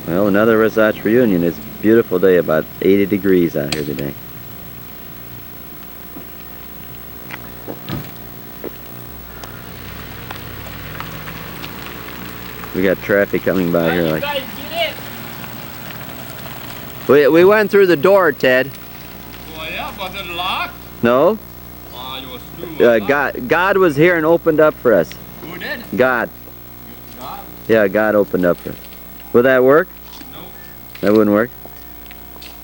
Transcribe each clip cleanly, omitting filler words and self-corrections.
Well, another Rezac Reunion. It's a beautiful day, about 80 degrees out here today. We got traffic coming by here. Like, guys get in? we went through the door, Ted. Well, yeah, but it's locked. No? You was through God was here and opened up for us. Who did? God. God? Yeah, God opened up for us. Will that work? Nope. That wouldn't work?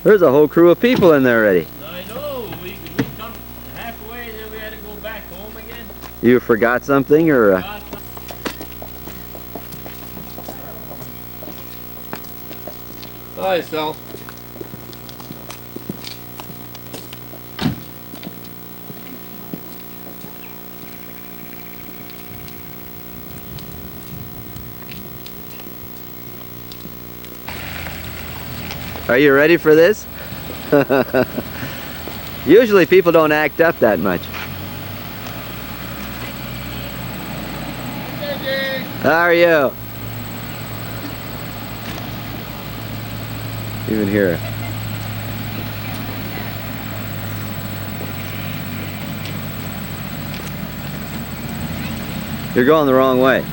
There's a whole crew of people in there already. I know. We come halfway, then we had to go back home again. You forgot something, or? Hi, Sal. Are you ready for this? Usually people don't act up that much. How are you? Even here. You're going the wrong way.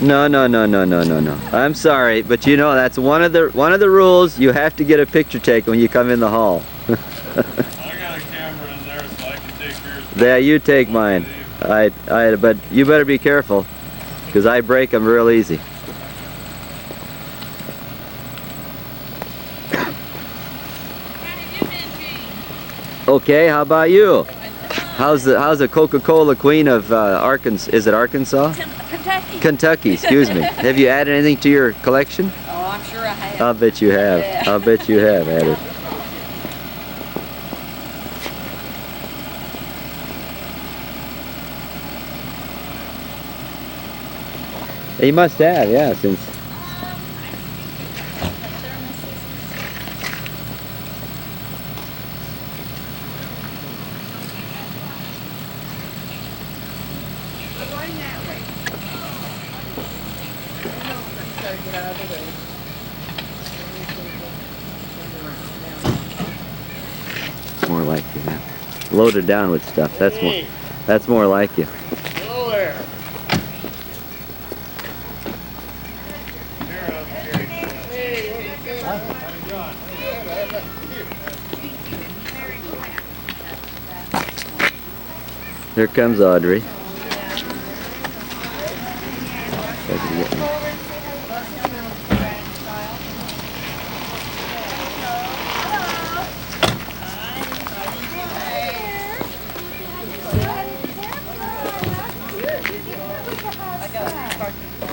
No. I'm sorry, but you know that's one of the rules. You have to get a picture taken when you come in the hall. I got a camera in there, so I can take yours. Yeah, you take mine. But you better be careful, because I break them real easy. Okay, how about you? How's the Coca-Cola Queen of Arkansas? Is it Arkansas? Kentucky. Kentucky, excuse me. Have you added anything to your collection? Oh, I'm sure I have. I'll bet you have. Yeah. I'll bet you have added. You must have, yeah, since... More like you now. Loaded down with stuff. That's more like you. Hello there. Here comes Audrey.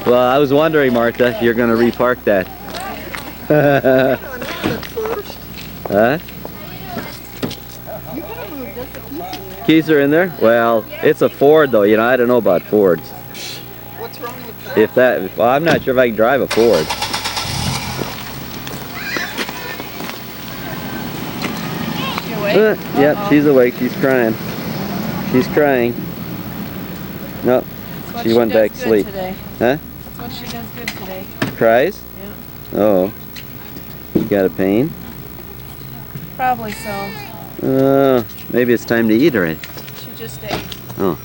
Well, I was wondering, Martha, if you're going to repark that. Huh? Keys are in there? Well, it's a Ford though, you know, I don't know about Fords. What's wrong with that? Well, I'm not sure if I can drive a Ford. You awake? Yep, she's awake, she's crying. She's crying. Nope, she went back to sleep. Today. Huh? That's what she does good today. Cries? Yeah. Oh. You got a pain? Probably so. Maybe it's time to eat already. She just ate. Oh.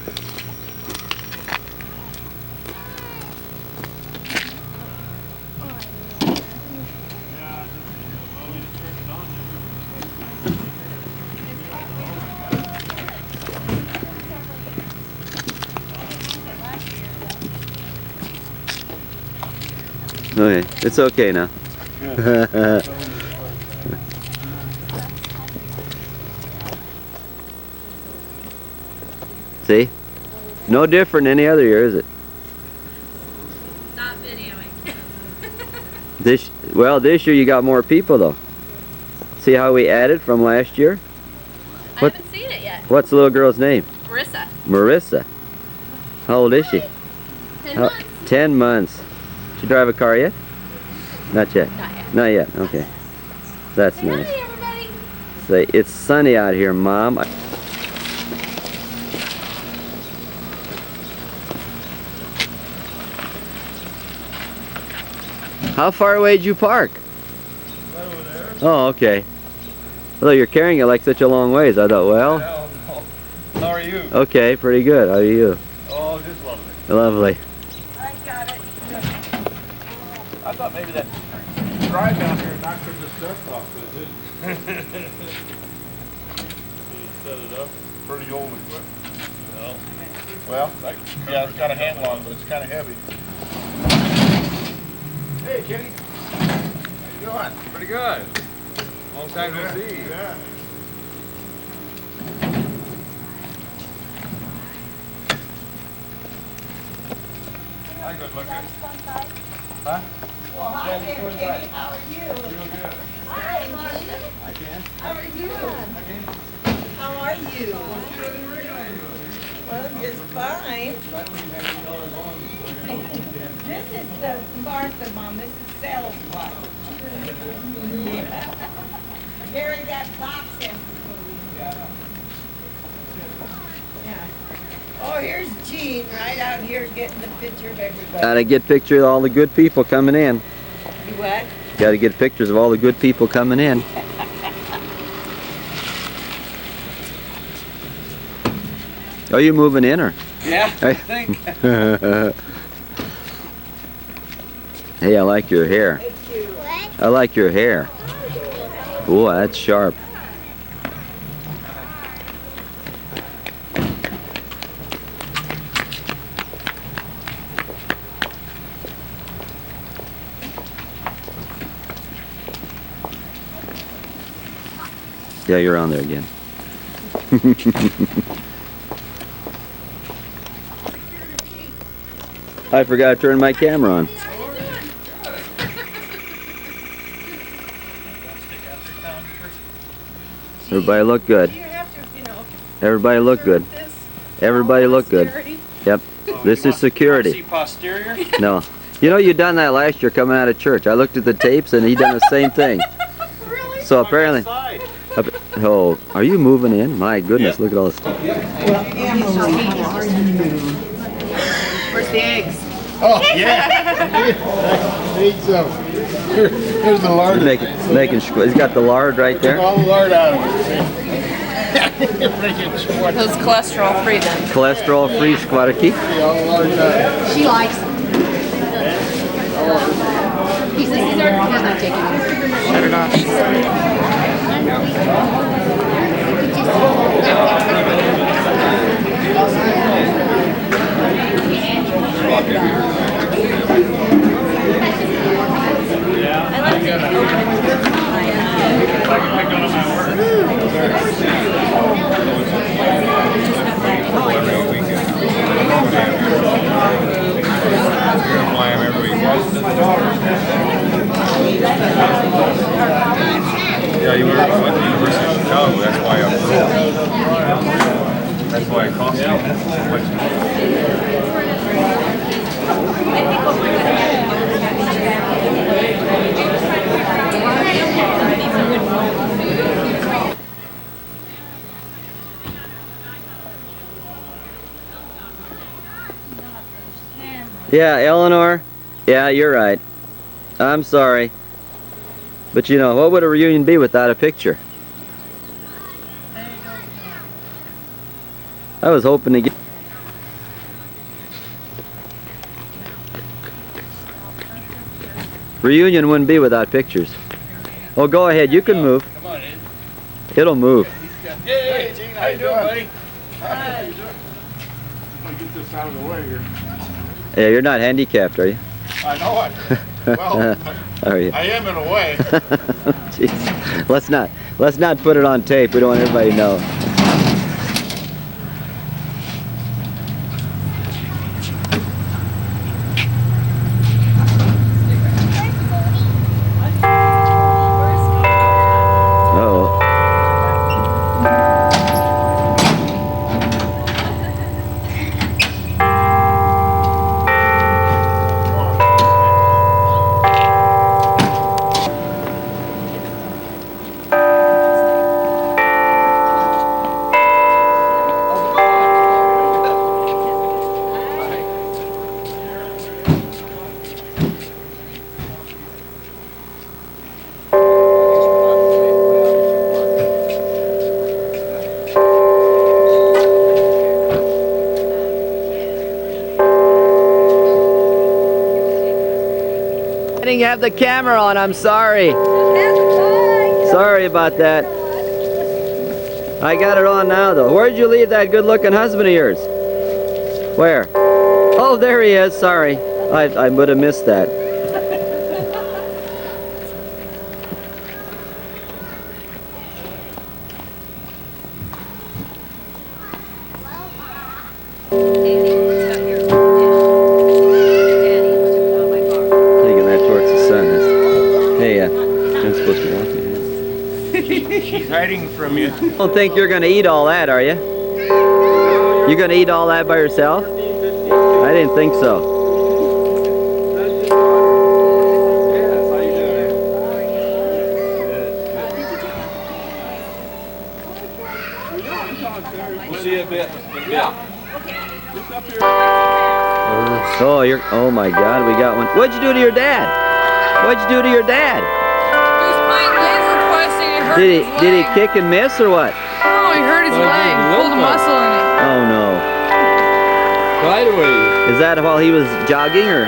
Okay, it's okay now. See? No different than any other year, is it? Not videoing. This year you got more people though. See how we added from last year? I haven't seen it yet. What's the little girl's name? Marissa. Marissa. How old is she? 10 months. 10 months. She drive a car yet? Not yet. Not yet. Not yet. Okay. That's Say nice. hi, everybody. Say, it's sunny out here, Mom. How far away did you park? Right over there. Oh, okay. Well, you're carrying it like such a long ways. I thought, well, No. How are you? okay, pretty good. How are you? Oh, just lovely. Lovely. I got it. I thought maybe that drive down here knocked some of this dust off, but it didn't. Set it up. Pretty old equipment. Well, yeah, it's got a handle on it, but it's kind of heavy. Hey, Kenny. How you doing? Pretty good. Long time no see. Yeah. Hi, good looking. Huh? Well, hi there, Kenny. How are you? Real good. Hi, Martha. I can. How are you? I can. How are you? Well, just fine. This is the Martha Mom. This is Sal's wife. Carry that box in. Yeah. Oh, here's Jean right out here getting the picture of everybody. Gotta get pictures of all the good people coming in. You what? Gotta get pictures of all the good people coming in. Are you moving in or? Yeah, I think. Hey, I like your hair. Thank you. I like your hair. Boy, that's sharp. Yeah, you're on there again. I forgot to turn my camera on. Everybody look good. You have to, you know, Everybody look good. this. Everybody look good. Posterity. Yep. This is security. See posterior? No. You know, you done that last year coming out of church. I looked at the tapes and he done the same thing. Really? So apparently, oh, are you moving in? My goodness, look at all this stuff. Where's the eggs? Oh, yeah. Need some. Here's the lard. He's got the lard right there. All the lard out of it. Those cholesterol free then. Cholesterol free squatterki. All the lard out. She likes them. He says he's not taking them. Shut it off. Yeah, you were at the University of Chicago, that's why I'm That's why it cost me Yeah, Eleanor. Yeah, you're right. I'm sorry. But you know, what would a reunion be without a picture? I was hoping to get... Reunion wouldn't be without pictures. Oh, go ahead. You can move. Come on in. It'll move. Hey, Gene, how you doing, buddy? I'm gonna get this out of the way here. Yeah, you're not handicapped, are you? I know it. Well, Are you? I am in a way. Jeez. Let's not put it on tape. We don't want everybody to know. Oh. didn't have the camera on. I'm sorry. Sorry about that. I got it on now, though. Where'd you leave that good-looking husband of yours? Where? Oh, there he is. Sorry. I would have missed that. Taking that towards the sun. Hey, I'm supposed to walk here. She's hiding from you. I don't think you're going to eat all that, are you? You're going to eat all that by yourself? I didn't think so. We'll see you a bit. Oh, oh my God, we got one. What'd you do to your dad? What'd you do to your dad? He was playing laser quest and he hurt his leg. Did he kick and miss or what? Oh, he hurt his leg. Pulled a muscle in it. Oh no. Sideways. Is that while he was jogging or?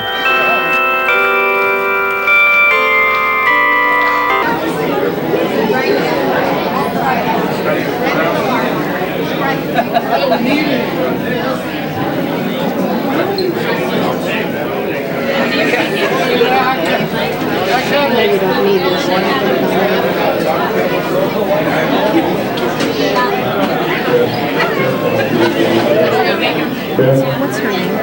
Maybe you don't need this one. What's her name?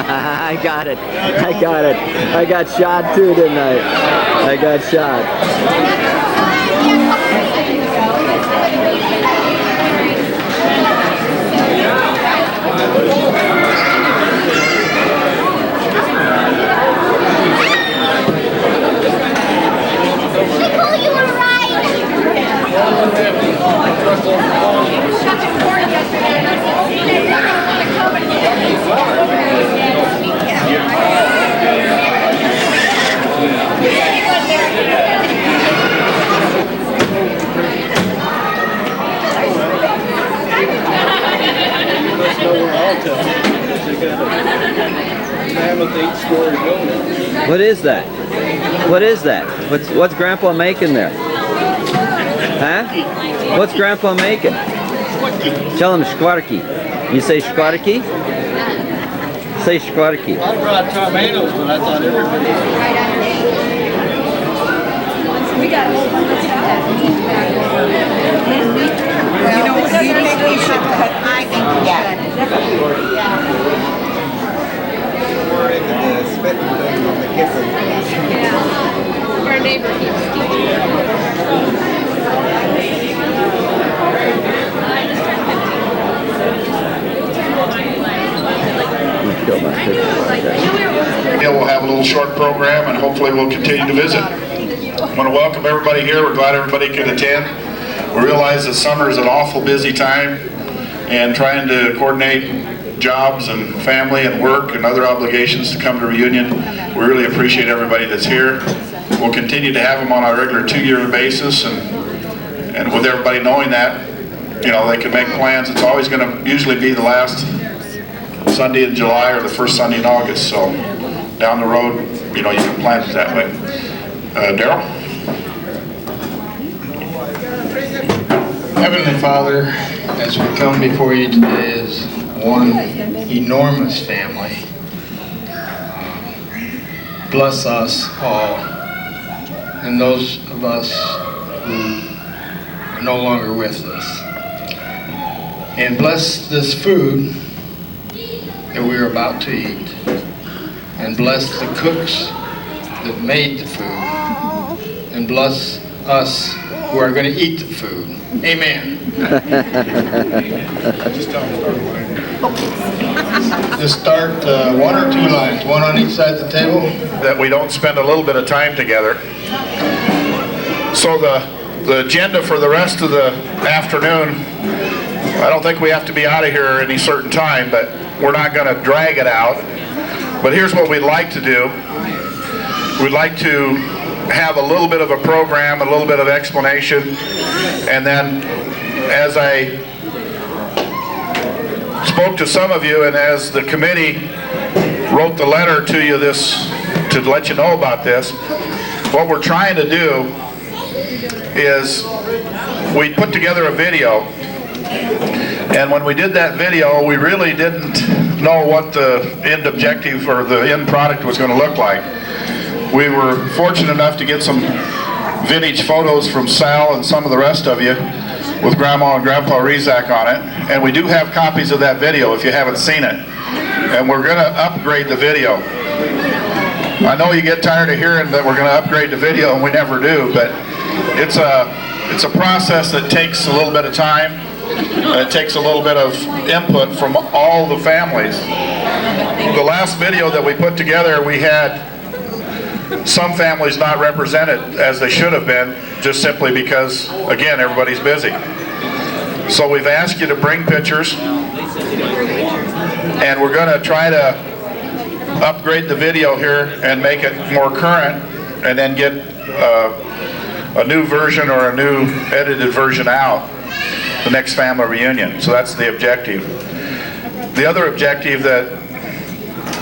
I got it. I got it. I got shot too, didn't I? I got shot. What is that? What is that? What's Grandpa making there? Huh? What's Grandpa making? Tell him shkwarki. You say shkwarki? Say shkwarki. I brought tomatoes, but I thought everybody. We got a whole bunch of that. You know, do you think we should cut? I think, yeah. Yeah. Our neighbor keeps We'll have a little short program and hopefully we'll continue to visit. I want to welcome everybody here. We're glad everybody could attend. We realize that summer is an awful busy time and trying to coordinate jobs and family and work and other obligations to come to Reunion. We really appreciate everybody that's here. We'll continue to have them on a regular 2-year basis, and with everybody knowing that, you know, they can make plans. It's always going to usually be the last Sunday in July or the first Sunday in August, so down the road, you know, you can plan it that way. Daryl? Heavenly Father, as we come before you today as one enormous family, bless us all and those of us who are no longer with us. And bless this food that we're about to eat. And bless the cooks that made the food. And bless us who are going to eat the food. Amen. Just start 1 or 2 lines, one on each side of the table. That we don't spend a little bit of time together. So the agenda for the rest of the afternoon, I don't think we have to be out of here at any certain time, but we're not going to drag it out. But here's what we'd like to do. We'd like to have a little bit of a program, a little bit of explanation, and then as I spoke to some of you and as the committee wrote the letter to you to let you know about this. What we're trying to do is we put together a video, and when we did that video, we really didn't know what the end objective or the end product was going to look like. We were fortunate enough to get some vintage photos from Sal and some of the rest of you with Grandma and Grandpa Rezac on it, and we do have copies of that video if you haven't seen it, and we're going to upgrade the video. I know you get tired of hearing that we're going to upgrade the video, and we never do, but it's a process that takes a little bit of time, and it takes a little bit of input from all the families. The last video that we put together, we had some families not represented as they should have been, just simply because, again, everybody's busy. So we've asked you to bring pictures, and we're going to try to upgrade the video here and make it more current, and then get a new version or a new edited version out the next family reunion. So that's the objective. The other objective that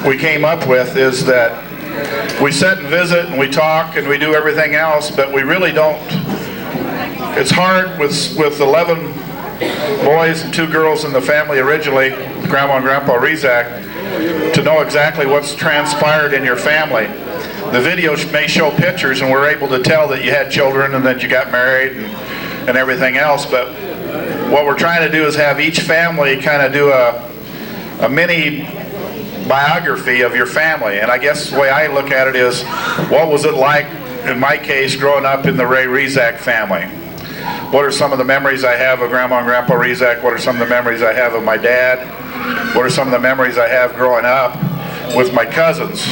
we came up with is that we sit and visit and we talk and we do everything else, but we really don't. It's hard with 11 boys and 2 girls in the family originally, Grandma and Grandpa Rezac, to know exactly what's transpired in your family. The video may show pictures and we're able to tell that you had children and that you got married and everything else, but what we're trying to do is have each family kind of do a mini biography of your family. And I guess the way I look at it is, what was it like, in my case, growing up in the Ray Rezac family? What are some of the memories I have of Grandma and Grandpa Rezac? What are some of the memories I have of my dad? What are some of the memories I have growing up with my cousins?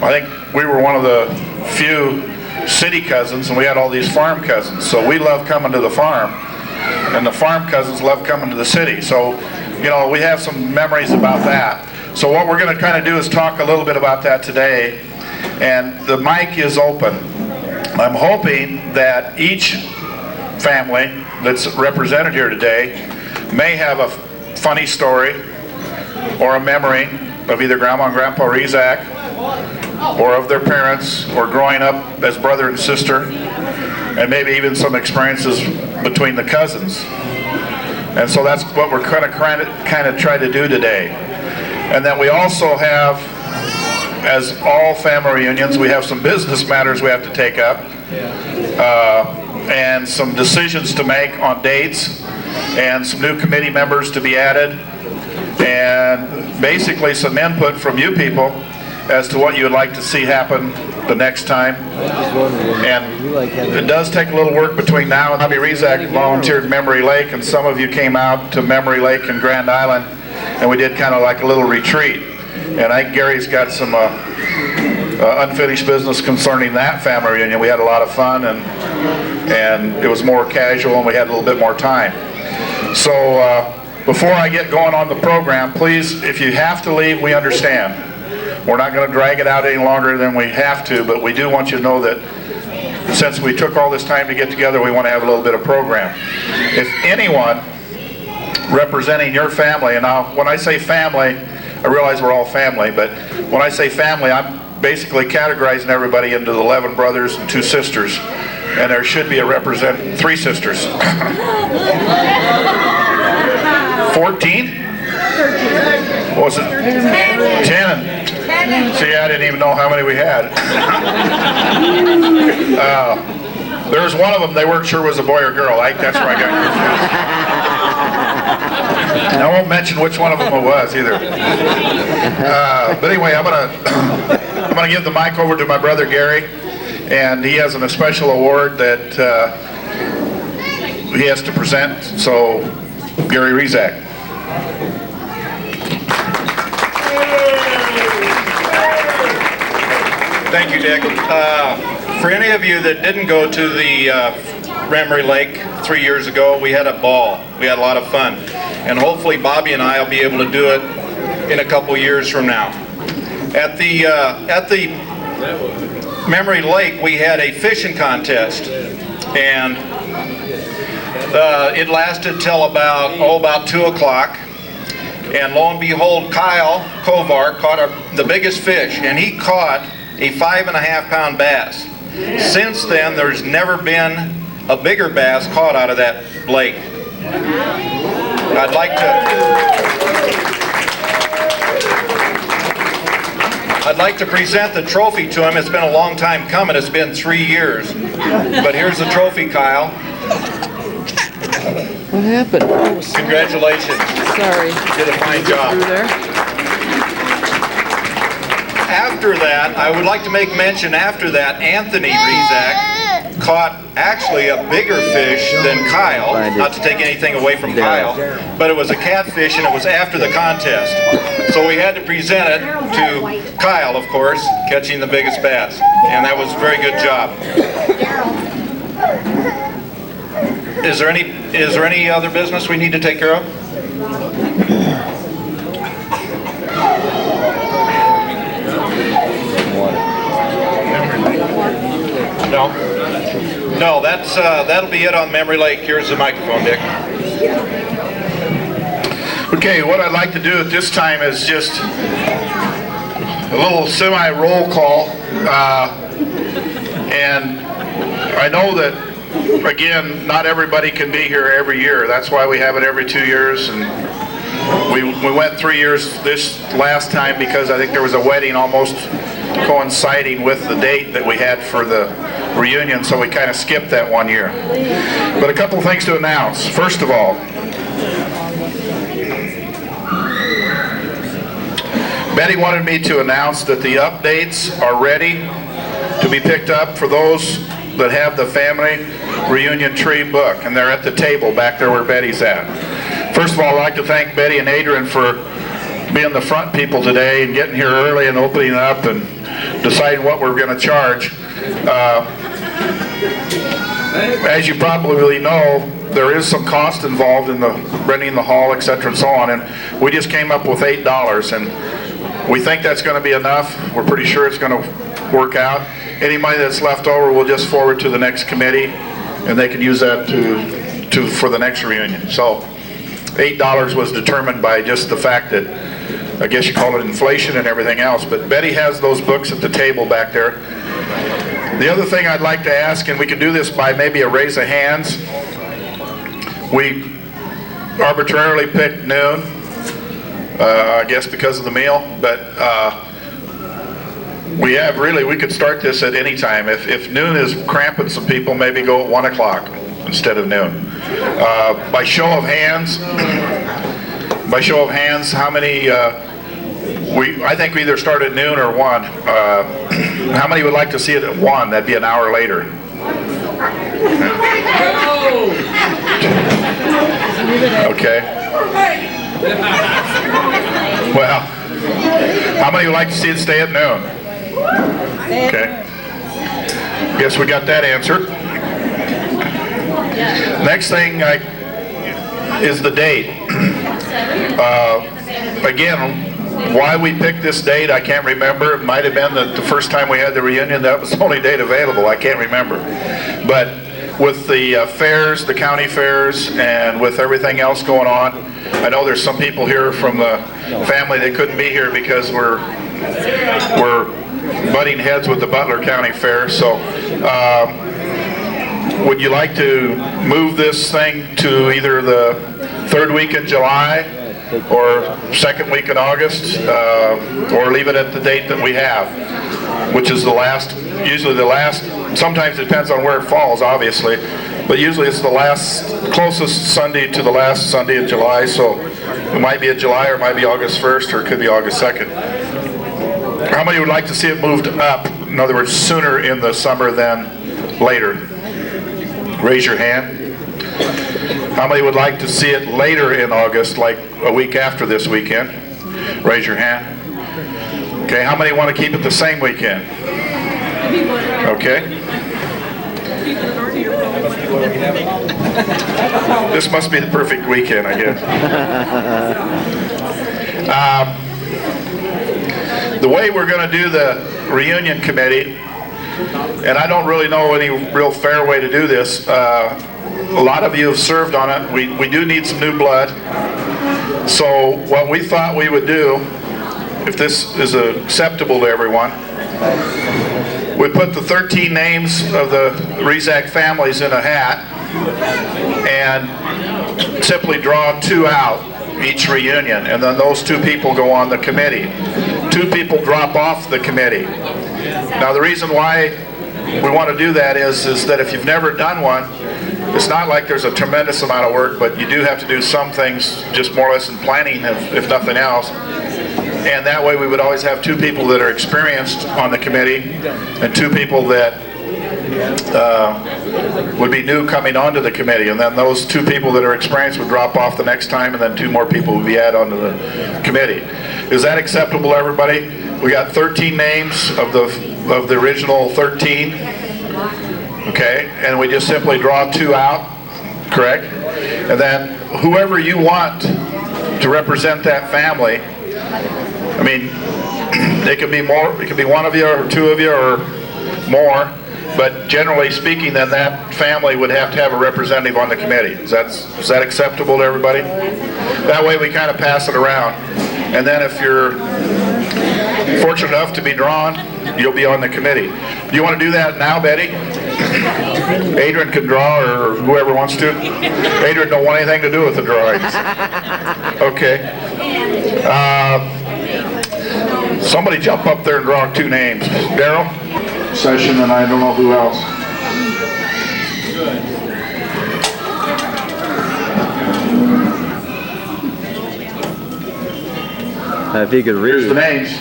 I think we were one of the few city cousins, and we had all these farm cousins. So we love coming to the farm, and the farm cousins love coming to the city. So, you know, we have some memories about that. So what we're going to kind of do is talk a little bit about that today. And the mic is open. I'm hoping that each family that's represented here today may have a funny story or a memory of either Grandma and Grandpa Rezac, or of their parents, or growing up as brother and sister, and maybe even some experiences between the cousins. And so that's what we're kind of try to do today. And then we also have, as all family reunions, we have some business matters we have to take up, and some decisions to make on dates, and some new committee members to be added, and basically some input from you people as to what you would like to see happen the next time. And it does take a little work between now and Bobby Rezac volunteered Memory Lake, and some of you came out to Memory Lake and Grand Island, and we did kind of like a little retreat. And I think Gary's got some unfinished business concerning that family reunion. We had a lot of fun, and it was more casual, and we had a little bit more time. So before I get going on the program, please, if you have to leave, we understand. We're not going to drag it out any longer than we have to, but we do want you to know that since we took all this time to get together, we want to have a little bit of program. If anyone representing your family, and now when I say family, I realize we're all family, but when I say family, I'm basically categorizing everybody into 11 brothers and 2 sisters, and there should be 3 sisters. 14? What was it? 10. See, I didn't even know how many we had. There was one of them they weren't sure was a boy or girl. That's where I got confused. I won't mention which one of them it was either. But anyway, I'm gonna give the mic over to my brother Gary, and he has a special award that he has to present. So, Gary Rezac. Thank you, Dick. For any of you that didn't go to the Memory Lake 3 years ago, we had a ball. We had a lot of fun. And hopefully Bobby and I will be able to do it in a couple years from now. At the Memory Lake, we had a fishing contest. And it lasted till about 2 o'clock. And lo and behold, Kyle Kovar caught the biggest fish, and he caught a 5.5 pound bass. Since then, there's never been a bigger bass caught out of that lake. I'd like to present the trophy to him. It's been a long time coming. It's been 3 years. But here's the trophy, Kyle. What happened? Congratulations. Sorry. You did a fine job. Through there? After that, I would like to make mention, after that, Anthony Rezac caught actually a bigger fish than Kyle. Not to take anything away from Kyle, but it was a catfish, and it was after the contest. So we had to present it to Kyle, of course, catching the biggest bass. And that was a very good job. Is there any other business we need to take care of? No. No, that'll be it on Memory Lake. Here's the microphone, Dick. Okay, what I'd like to do at this time is just a little semi-roll call. And I know that, again, not everybody can be here every year. That's why we have it every 2 years. And we went 3 years this last time because I think there was a wedding almost coinciding with the date that we had for the reunion, so we kind of skipped that 1 year. But a couple things to announce. First of all, Betty wanted me to announce that the updates are ready to be picked up for those that have the family reunion tree book, and they're at the table back there where Betty's at. First of all, I'd like to thank Betty and Adrian for being the front people today and getting here early and opening up and deciding what we're going to charge. As you probably know, there is some cost involved in the renting the hall, etc. and so on, and we just came up with $8, and we think that's going to be enough. We're pretty sure it's going to work out. Any money that's left over, we'll just forward to the next committee, and they can use that for the next reunion. So $8 was determined by just the fact that, I guess you call it inflation and everything else, but Betty has those books at the table back there. The other thing I'd like to ask, and we can do this by maybe a raise of hands, we arbitrarily picked noon, I guess because of the meal, but we could start this at any time. If noon is cramping some people, maybe go at 1 o'clock instead of noon. By show of hands, how many, I think we either start at noon or 1. How many would like to see it at 1? That'd be an hour later. Okay. Well, how many would like to see it stay at noon? Okay. Guess we got that answered. Next thing is the date. Again, why we picked this date, I can't remember. It might have been that the first time we had the reunion, that was the only date available. I can't remember. But with the fairs, the county fairs, and with everything else going on, I know there's some people here from the family that couldn't be here because we're butting heads with the Butler County Fair. So would you like to move this thing to either the 3rd week in July or 2nd week in August, or leave it at the date that we have, which is the last, usually the last, sometimes it depends on where it falls, obviously, but usually it's the last, closest Sunday to the last Sunday in July, so it might be in July, or it might be August 1st, or it could be August 2nd. How many would like to see it moved up? In other words, sooner in the summer than later? Raise your hand. How many would like to see it later in August, like a week after this weekend? Raise your hand. Okay, how many want to keep it the same weekend? Okay. This must be the perfect weekend, I guess. The way we're going to do the reunion committee, and I don't really know any real fair way to do this. A lot of you have served on it. We do need some new blood. So what we thought we would do, if this is acceptable to everyone, we put the 13 names of the Rezac families in a hat and simply draw 2 out each reunion, and then those 2 people go on the committee. 2 people drop off the committee. Now the reason why we want to do that is that if you've never done one, it's not like there's a tremendous amount of work, but you do have to do some things just more or less in planning if nothing else. And that way we would always have 2 people that are experienced on the committee and 2 people that would be new coming onto the committee, and then those 2 people that are experienced would drop off the next time, and then 2 more people would be added onto the committee. Is that acceptable to everybody? We got 13 names of the original 13, okay, and we just simply draw 2 out, correct? And then whoever you want to represent that family, I mean, it could be more, it could be 1 of you or 2 of you or more. But generally speaking, then that family would have to have a representative on the committee. Is that acceptable to everybody? That way we kind of pass it around. And then if you're fortunate enough to be drawn, you'll be on the committee. Do you want to do that now, Betty? Adrian can draw, or whoever wants to. Adrian don't want anything to do with the drawings. Okay. Somebody jump up there and draw 2 names. Daryl? Session, and I don't know who else. If you could read. Here's the names.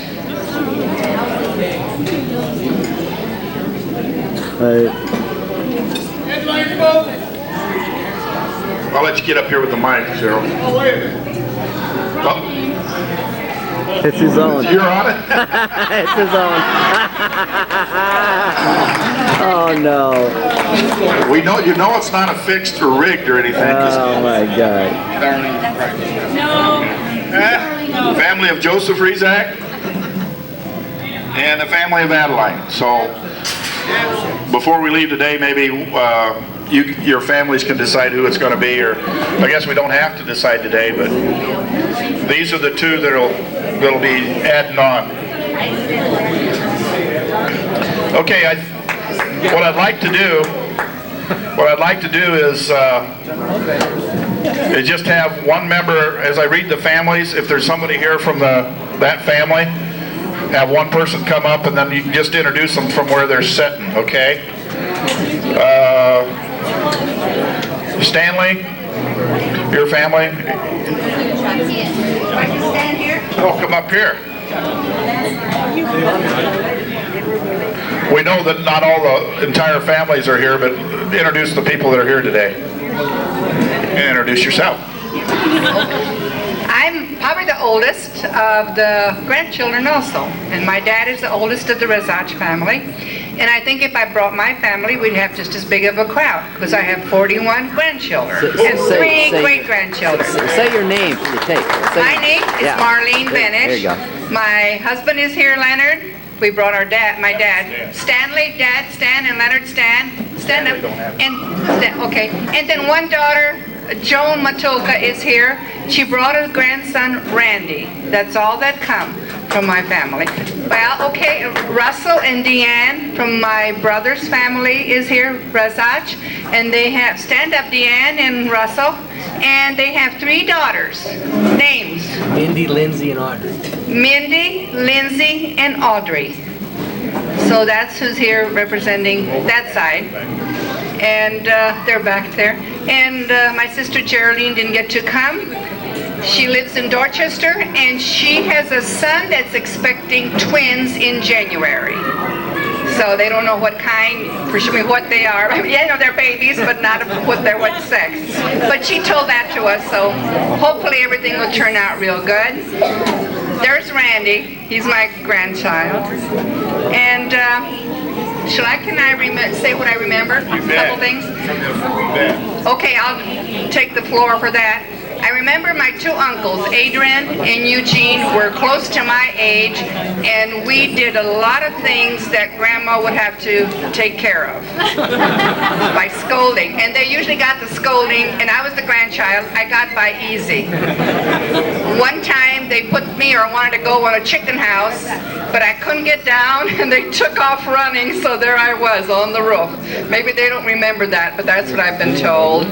I'll let you get up here with the mic, Cheryl. Oh, wait a minute. Oh. It's his own. You're on it? It's his own. Oh no. We know, you know it's not affixed or rigged or anything. Oh my God. Family of Joseph Rezac and the family of Adeline. So before we leave today, maybe your families can decide who it's going to be, or I guess we don't have to decide today, but these are the 2 that'll be adding on. Okay, what I'd like to do is just have 1 member, as I read the families, if there's somebody here from that family, have 1 person come up, and then you can just introduce them from where they're sitting, okay? Stanley, your family? I can stand here? Oh, come up here. We know that not all the entire families are here, but introduce the people that are here today. And introduce yourself. I'm probably the oldest of the grandchildren also, and my dad is the oldest of the Rezac family. And I think if I brought my family, we'd have just as big of a crowd, because I have 41 grandchildren and 3 great-grandchildren. Say your name for the tape. My name is Marlene Benish. There you go. My husband is here, Leonard. We brought my dad, Stanley, Dad, Stan, and Leonard, stand up. And okay, and then 1 daughter, Joan Matulka, is here. She brought her grandson, Randy. That's all that come from my family. Well, okay, Russell and Deanne from my brother's family is here, Rezac, and they have, stand up, Deanne and Russell, and they have 3 daughters. Names? Mindy, Lindsay, and Audrey. Mindy, Lindsay, and Audrey. So that's who's here representing that side. And they're back there. And my sister Geraldine didn't get to come. She lives in Dorchester, and she has a son that's expecting twins in January. So they don't know what kind, for sure, what they are. I mean, yeah, know they're babies, but not what sex. But she told that to us, so hopefully everything will turn out real good. There's Randy. He's my grandchild. And can I say what I remember? A couple things? Okay, I'll take the floor for that. I remember my two uncles, Adrian and Eugene, were close to my age, and we did a lot of things that Grandma would have to take care of by scolding. And they usually got the scolding, and I was the grandchild. I got by easy. One time they put me or wanted to go on a chicken house, but I couldn't get down, and they took off running, so there I was on the roof. Maybe they don't remember that, but that's what I've been told.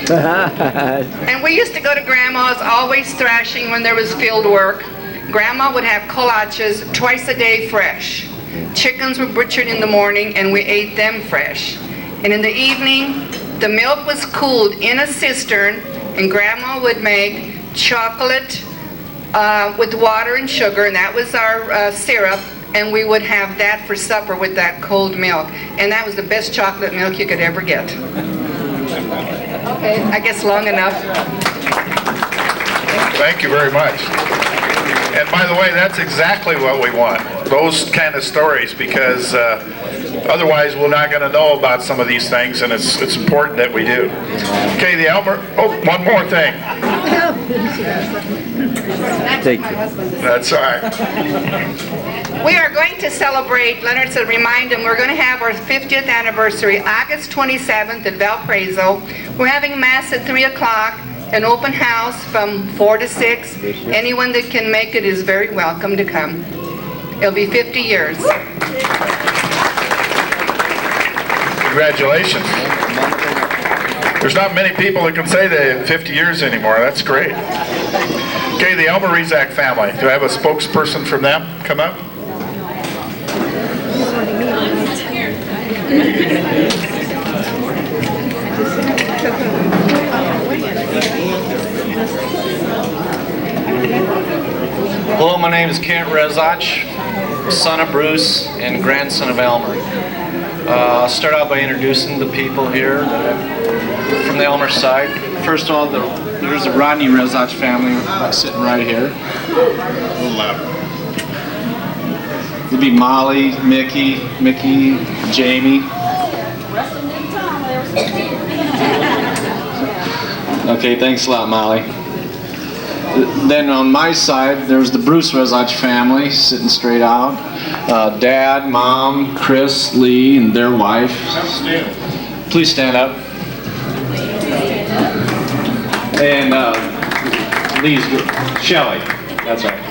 And we used to go to Grandma's, always thrashing when there was field work. Grandma would have kolaches twice a day fresh. Chickens were butchered in the morning, and we ate them fresh. And in the evening, the milk was cooled in a cistern, and Grandma would make chocolate with water and sugar, and that was our syrup, and we would have that for supper with that cold milk. And that was the best chocolate milk you could ever get. Okay, I guess long enough. Thank you very much. And by the way, that's exactly what we want, those kind of stories, because otherwise we're not going to know about some of these things, and it's important that we do. Okay, the Elmer, oh, one more thing. Thank you. That's all right. We are going to celebrate, Leonard said remind him, we're going to have our 50th anniversary August 27th at Valparaiso. We're having Mass at 3 o'clock, an open house from 4 to 6. Anyone that can make it is very welcome to come. It'll be 50 years. Congratulations. There's not many people that can say they have 50 years anymore. That's great. Okay, the Elmer Rezac family. Do I have a spokesperson from them come up? Hello, my name is Kent Rezac, son of Bruce and grandson of Elmer. I'll start out by introducing the people here from the Elmer side. First of all, there's the Rodney Rezac family sitting right here. A little louder. It'd be Molly, Mickey, Jamie. Okay, thanks a lot, Molly. Then on my side, there's the Bruce Rezac family sitting straight out. Dad, Mom, Chris, Lee, and their wife. Please stand up. And Lee's, Shelley. That's right.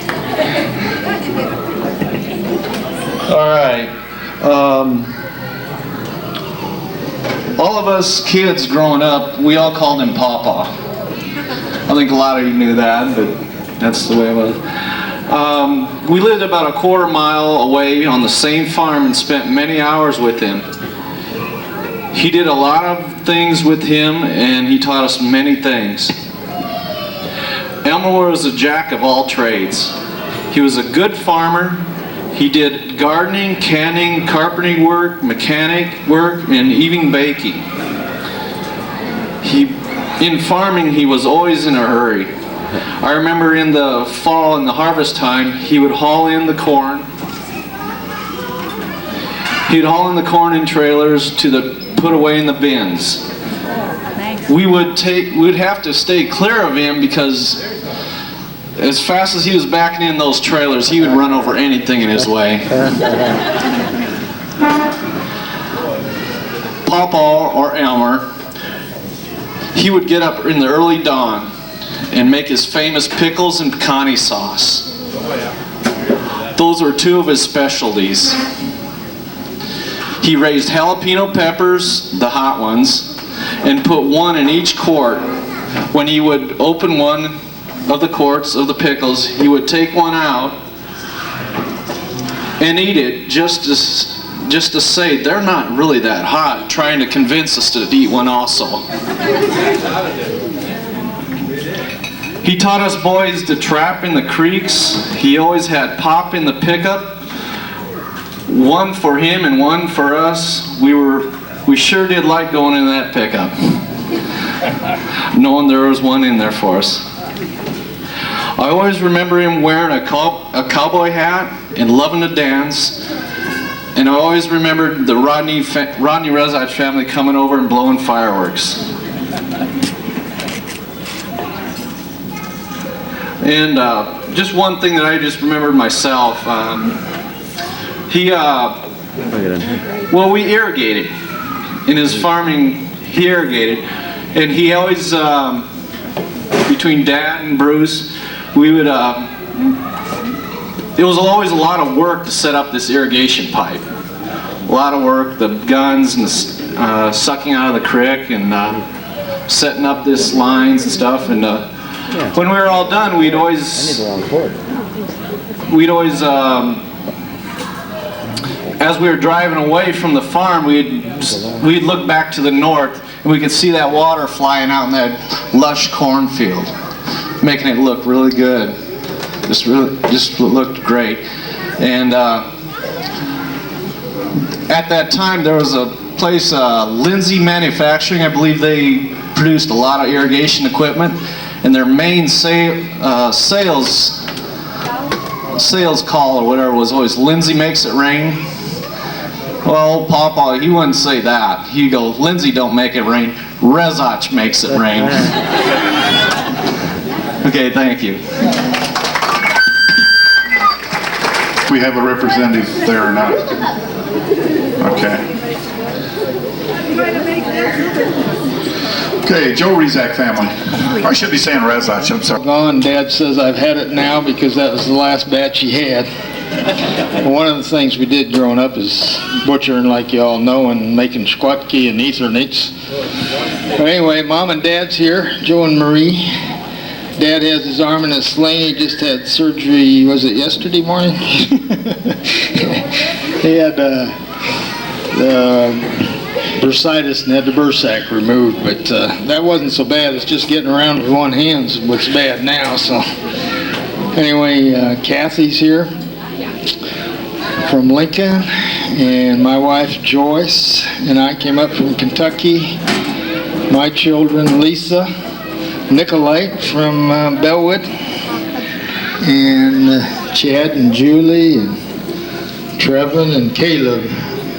All right. All of us kids growing up, we all called him Papa. I think a lot of you knew that, but that's the way it was. We lived about a quarter mile away on the same farm and spent many hours with him. He did a lot of things with him, and he taught us many things. Elmer was a jack of all trades. He was a good farmer. He did gardening, canning, carpentering work, mechanic work, and even baking. In farming, he was always in a hurry. I remember in the fall, in the harvest time, he would haul in the corn. He'd haul in the corn in trailers to put away in the bins. We'd have to stay clear of him because as fast as he was backing in those trailers, he would run over anything in his way. Papa, or Elmer, he would get up in the early dawn and make his famous pickles and pecani sauce. Those were two of his specialties. He raised jalapeno peppers, the hot ones, and put one in each quart. When he would open one of the quarts of the pickles, he would take one out and eat it just to say they're not really that hot, trying to convince us to eat one also. He taught us boys to trap in the creeks. He always had Pop in the pickup, one for him and one for us. We sure did like going in that pickup, knowing there was one in there for us. I always remember him wearing a cowboy hat and loving to dance. And I always remembered the Rodney Rezac family coming over and blowing fireworks. And just one thing that I just remembered myself, well, we irrigated. In his farming, he irrigated. And he always, between Dad and Bruce, we would, it was always a lot of work to set up this irrigation pipe. A lot of work, the guns and the sucking out of the creek and setting up this lines and stuff. And when we were all done, we'd always, as we were driving away from the farm, we'd look back to the north and we could see that water flying out in that lush cornfield, making it look really good. Just looked great. And at that time there was a place, Lindsay Manufacturing, I believe they produced a lot of irrigation equipment, and their main sales call or whatever was always, Lindsay makes it rain. Well, Papa, he wouldn't say that. He'd go, Lindsay don't make it rain, Rezac makes it rain. Okay, thank you. We have a representative there or not? Okay. Okay, Joe Rezac family. I should be saying Rezac, I'm sorry. Gone. Dad says I've had it now because that was the last batch he had. One of the things we did growing up is butchering, like you all know, and making squatki and ethernates. But anyway, Mom and Dad's here, Joe and Marie. Dad has his arm in a sling. He just had surgery, was it yesterday morning? He had bursitis and had the bursac removed, but that wasn't so bad. It's just getting around with one hand's what's bad now. So anyway, Kathy's here from Lincoln, and my wife Joyce and I came up from Kentucky. My children, Lisa, Nicolite from Bellwood, and Chad and Julie and Trevin and Caleb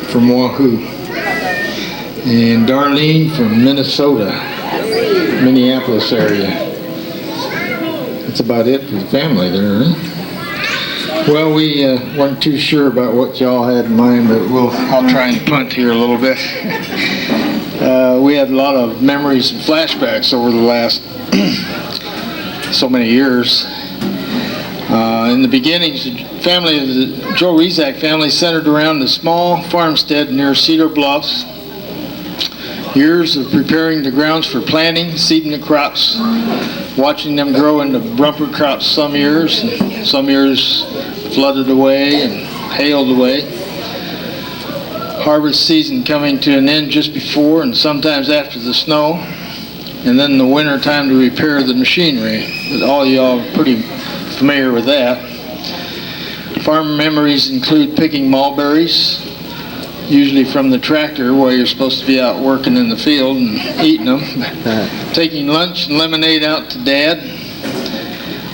from Wahoo, and Darlene from Minnesota, Minneapolis area. That's about it for the family there, huh? Well, we weren't too sure about what y'all had in mind, but I'll try and punt here a little bit. We had a lot of memories and flashbacks over the last so many years. In the beginnings, the Joe Rezac family centered around a small farmstead near Cedar Bluffs. Years of preparing the grounds for planting, seeding the crops, watching them grow into bumper crops some years, and some years flooded away and hailed away. Harvest season coming to an end just before and sometimes after the snow, and then the winter time to repair the machinery. But all y'all are pretty familiar with that. Farm memories include picking mulberries, usually from the tractor while you're supposed to be out working in the field and eating them. Taking lunch and lemonade out to Dad.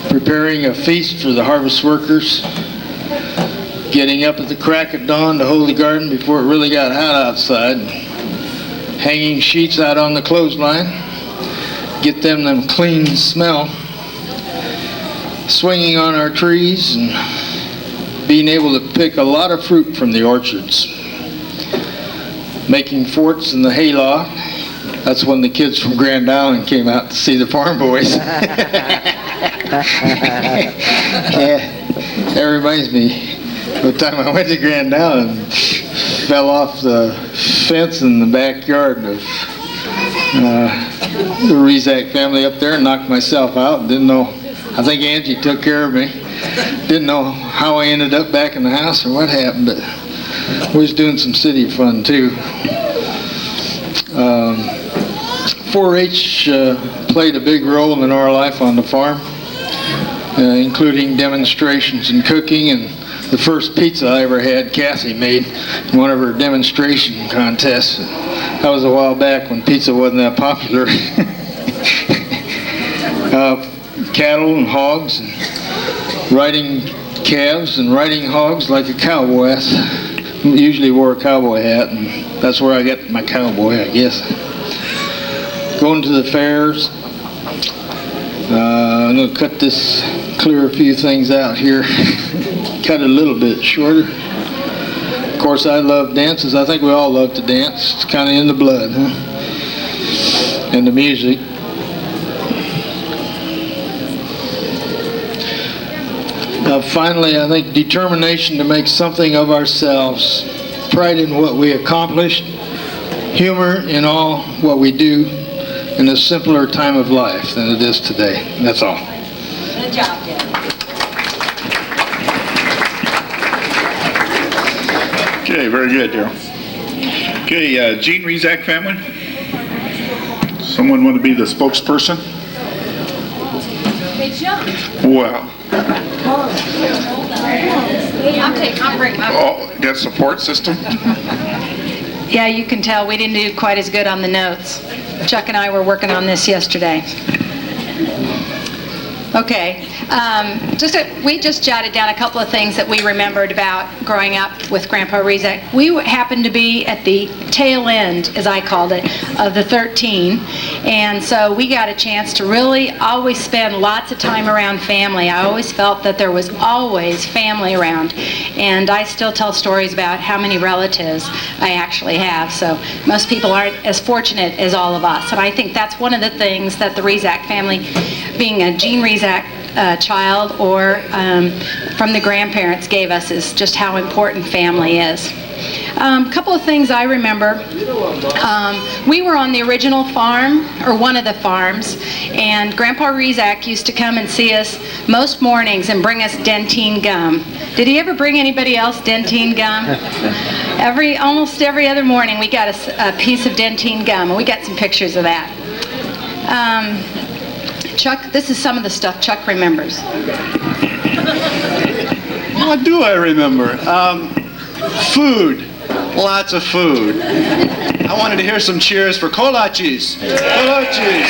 Preparing a feast for the harvest workers. Getting up at the crack of dawn to hold the garden before it really got hot outside. Hanging sheets out on the clothesline. Get them clean smell. Swinging on our trees and being able to pick a lot of fruit from the orchards. Making forts in the hayloft. That's when the kids from Grand Island came out to see the farm boys. Yeah, that reminds me. The time I went to Grand Island, fell off the fence in the backyard of the Rezac family up there and knocked myself out. Didn't know. I think Angie took care of me. Didn't know how I ended up back in the house or what happened, but we was doing some city fun too. 4-H played a big role in our life on the farm, including demonstrations and cooking, and the first pizza I ever had, Cassie made in one of her demonstration contests. That was a while back when pizza wasn't that popular. Cattle and hogs, and riding calves and riding hogs like a cowboy. I usually wore a cowboy hat, and that's where I got my cowboy, I guess. Going to the fairs, I'm going to clear a few things out here. Cut it a little bit shorter. Of course, I love dances. I think we all love to dance. It's kind of in the blood, huh? And the music. Finally, I think determination to make something of ourselves, pride in what we accomplished, humor in all what we do, in a simpler time of life than it is today. That's all. Good job, Dad. Okay, very good, Daryl. Okay, Gene Rezac family. Someone want to be the spokesperson? They jumped. Wow. I'll bring my. Oh, got support system? Yeah, you can tell we didn't do quite as good on the notes. Chuck and I were working on this yesterday. Okay, we just jotted down a couple of things that we remembered about growing up with Grandpa Rezac. We happened to be at the tail end, as I called it, of the 13, and so we got a chance to really always spend lots of time around family. I always felt that there was always family around, and I still tell stories about how many relatives I actually have, so most people aren't as fortunate as all of us, and I think that's one of the things that the Rezac family, being a Gene Rezac child or from the grandparents, gave us, is just how important family is. A couple of things I remember. We were on the original farm, or one of the farms, and Grandpa Rezac used to come and see us most mornings and bring us dentine gum. Did he ever bring anybody else dentine gum? Almost every other morning we got a piece of dentine gum, and we got some pictures of that. Chuck, this is some of the stuff Chuck remembers. What do I remember? Food. Lots of food. I wanted to hear some cheers for kolaches. Kolaches.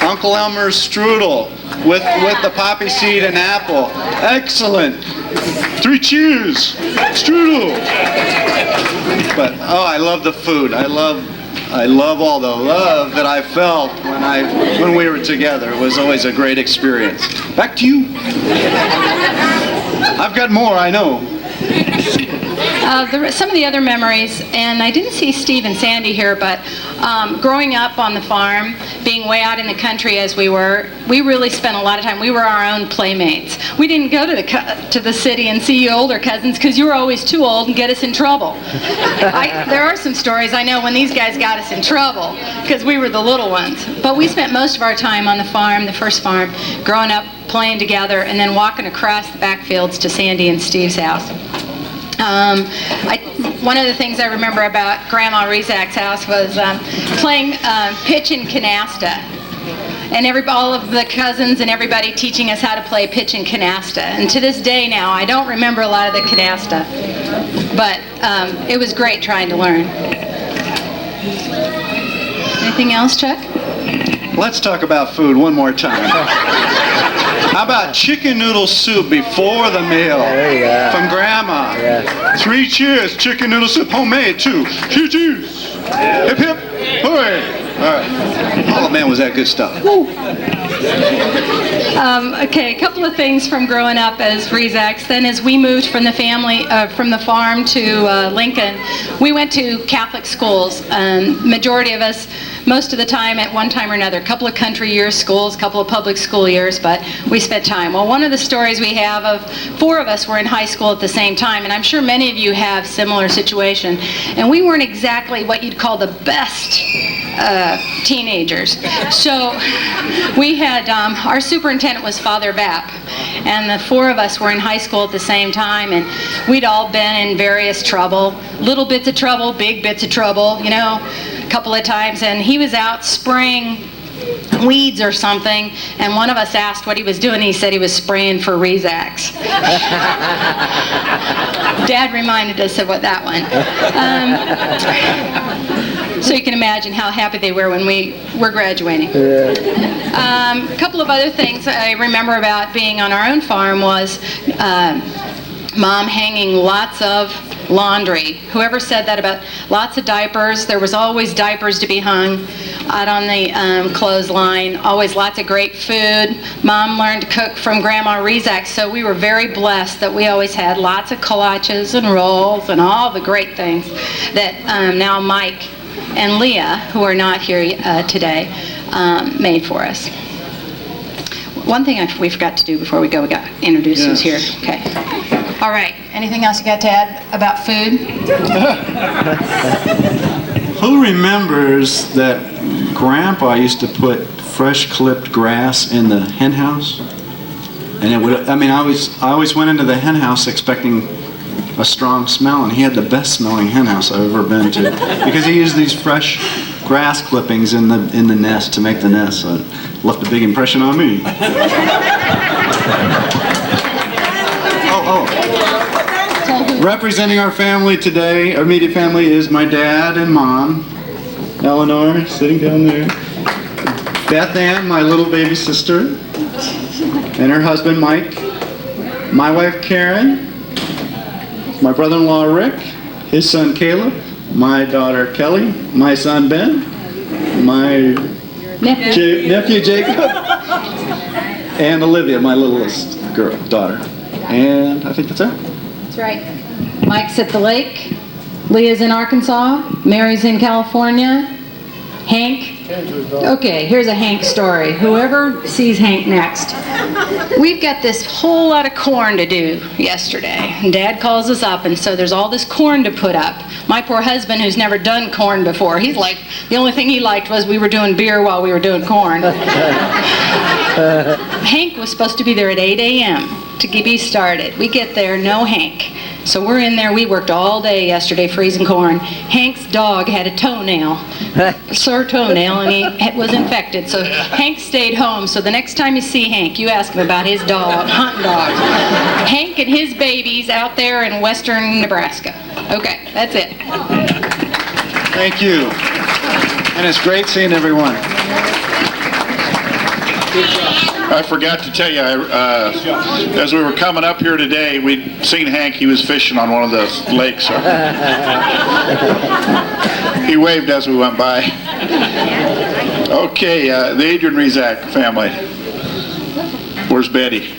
Uncle Elmer's strudel with the poppy seed and apple. Excellent. 3 cheers. Strudel. But, oh, I love the food. I love all the love that I felt when we were together. It was always a great experience. Back to you. I've got more, I know. Some of the other memories, and I didn't see Steve and Sandy here, but growing up on the farm, being way out in the country as we were, we really spent a lot of time. We were our own playmates. We didn't go to the city and see you older cousins because you were always too old and get us in trouble. There are some stories I know when these guys got us in trouble because we were the little ones. But we spent most of our time on the farm, the first farm, growing up, playing together, and then walking across the backfields to Sandy and Steve's house. One of the things I remember about Grandma Rezac's house was playing pitch and canasta. And all of the cousins and everybody teaching us how to play pitch and canasta. And to this day now, I don't remember a lot of the canasta. But it was great trying to learn. Anything else, Chuck? Let's talk about food one more time. How about chicken noodle soup before the meal from Grandma? Yeah. 3 cheers, chicken noodle soup, homemade too. Cheers. Hip hip, hooray. All right. Oh man, was that good stuff. Okay, a couple of things from growing up as Rezacs. Then as we moved from the family, from the farm to Lincoln, we went to Catholic schools. Majority of us, most of the time at one time or another, a couple of country year schools, a couple of public school years, but we spent time. Well, one of the stories we have of 4 of us were in high school at the same time, and I'm sure many of you have similar situation, and we weren't exactly what you'd call the best teenagers. So we had, our superintendent was Father Bapp, and the 4 of us were in high school at the same time, and we'd all been in various trouble, little bits of trouble, big bits of trouble, you know, a couple of times, and he was out spraying weeds or something, and one of us asked what he was doing. He said he was spraying for Rezacs. Dad reminded us of what that one. So you can imagine how happy they were when we were graduating. A couple of other things I remember about being on our own farm was Mom hanging lots of laundry. Whoever said that about lots of diapers, there was always diapers to be hung out on the clothesline, always lots of great food. Mom learned to cook from Grandma Rezac, so we were very blessed that we always had lots of kolaches and rolls and all the great things that now Mike and Leah, who are not here today, made for us. One thing we forgot to do before we go, we got to introduce who's here. Okay. All right. Anything else you got to add about food? Who remembers that Grandpa used to put fresh clipped grass in the hen house? And it would, I mean, I always went into the hen house expecting a strong smell, and he had the best smelling hen house I've ever been to, because he used these fresh grass clippings in the nest to make the nest, so it left a big impression on me. Representing our family today, our immediate family, is my dad and mom, Eleanor, sitting down there, Beth Ann, my little baby sister, and her husband Mike, my wife Karen, my brother-in-law Rick, his son Caleb, my daughter Kelly, my son Ben, my nephew Jacob, and Olivia, my littlest daughter. And I think that's it. That's right. Mike's at the lake, Leah's in Arkansas, Mary's in California, Hank. Okay, here's a Hank story. Whoever sees Hank next. We've got this whole lot of corn to do yesterday. And Dad calls us up, and so there's all this corn to put up. My poor husband, who's never done corn before, he's like, the only thing he liked was we were doing beer while we were doing corn. Hank was supposed to be there at 8 a.m. to be started. We get there, no Hank. So we're in there, we worked all day yesterday freezing corn. Hank's dog had a toenail, sore toenail, and he was infected. So Hank stayed home. So the next time you see Hank, you ask him about his dog, hunting dogs. Hank and his babies out there in western Nebraska. Okay, that's it. Thank you. And it's great seeing everyone. I forgot to tell you, as we were coming up here today, we'd seen Hank. He was fishing on one of the lakes. So he waved as we went by. Okay, the Adrian Rezac family. Where's Betty?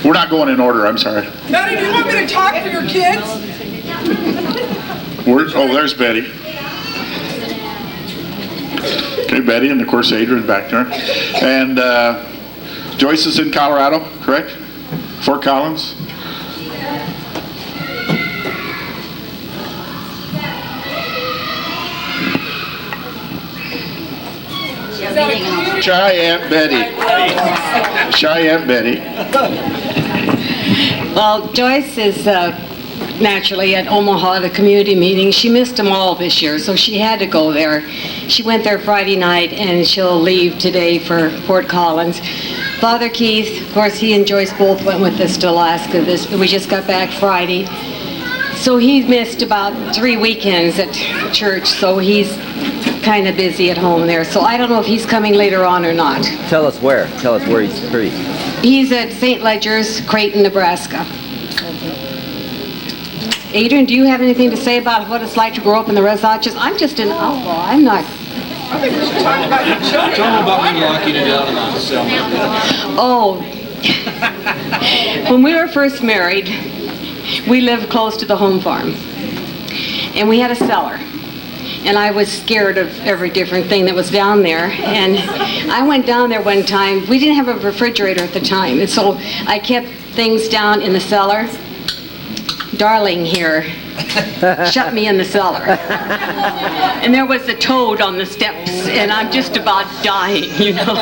We're not going in order, I'm sorry. Betty, do you want me to talk for your kids? Oh, there's Betty. Okay, Betty, and of course Adrian back there. And Joyce is in Colorado, correct? Fort Collins. Shy Aunt Betty. Shy Aunt Betty. Well, Joyce is naturally at Omaha at a community meeting. She missed them all this year, so she had to go there. She went there Friday night, and she'll leave today for Fort Collins. Father Keith, of course, he and Joyce both went with us to Alaska. We just got back Friday. So he's missed about 3 weekends at church, so he's kind of busy at home there. So I don't know if he's coming later on or not. Tell us where. Tell us where he's free. He's at St. Ledger's, Creighton, Nebraska. Adrian, do you have anything to say about what it's like to grow up in the Rezacs? I'm just an outlaw. I'm not. I think we should talk about your children. Tell them about me locking it down on the cell. Oh. When we were first married, we lived close to the home farm. And we had a cellar. And I was scared of every different thing that was down there. And I went down there one time. We didn't have a refrigerator at the time. And so I kept things down in the cellar. Darling here shut me in the cellar. And there was a toad on the steps, and I'm just about dying, you know.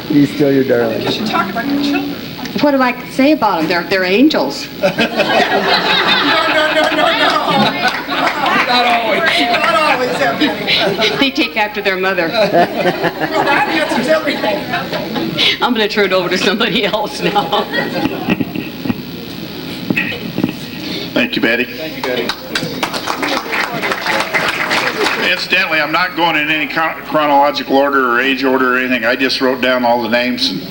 He's still your darling. You should talk about your children. What do I say about them? They're angels. No. Not always. Not always, Betty. They take after their mother. Well, that answers everything. I'm going to turn it over to somebody else now. Thank you, Betty. Thank you, Betty. Incidentally, I'm not going in any chronological order or age order or anything. I just wrote down all the names. And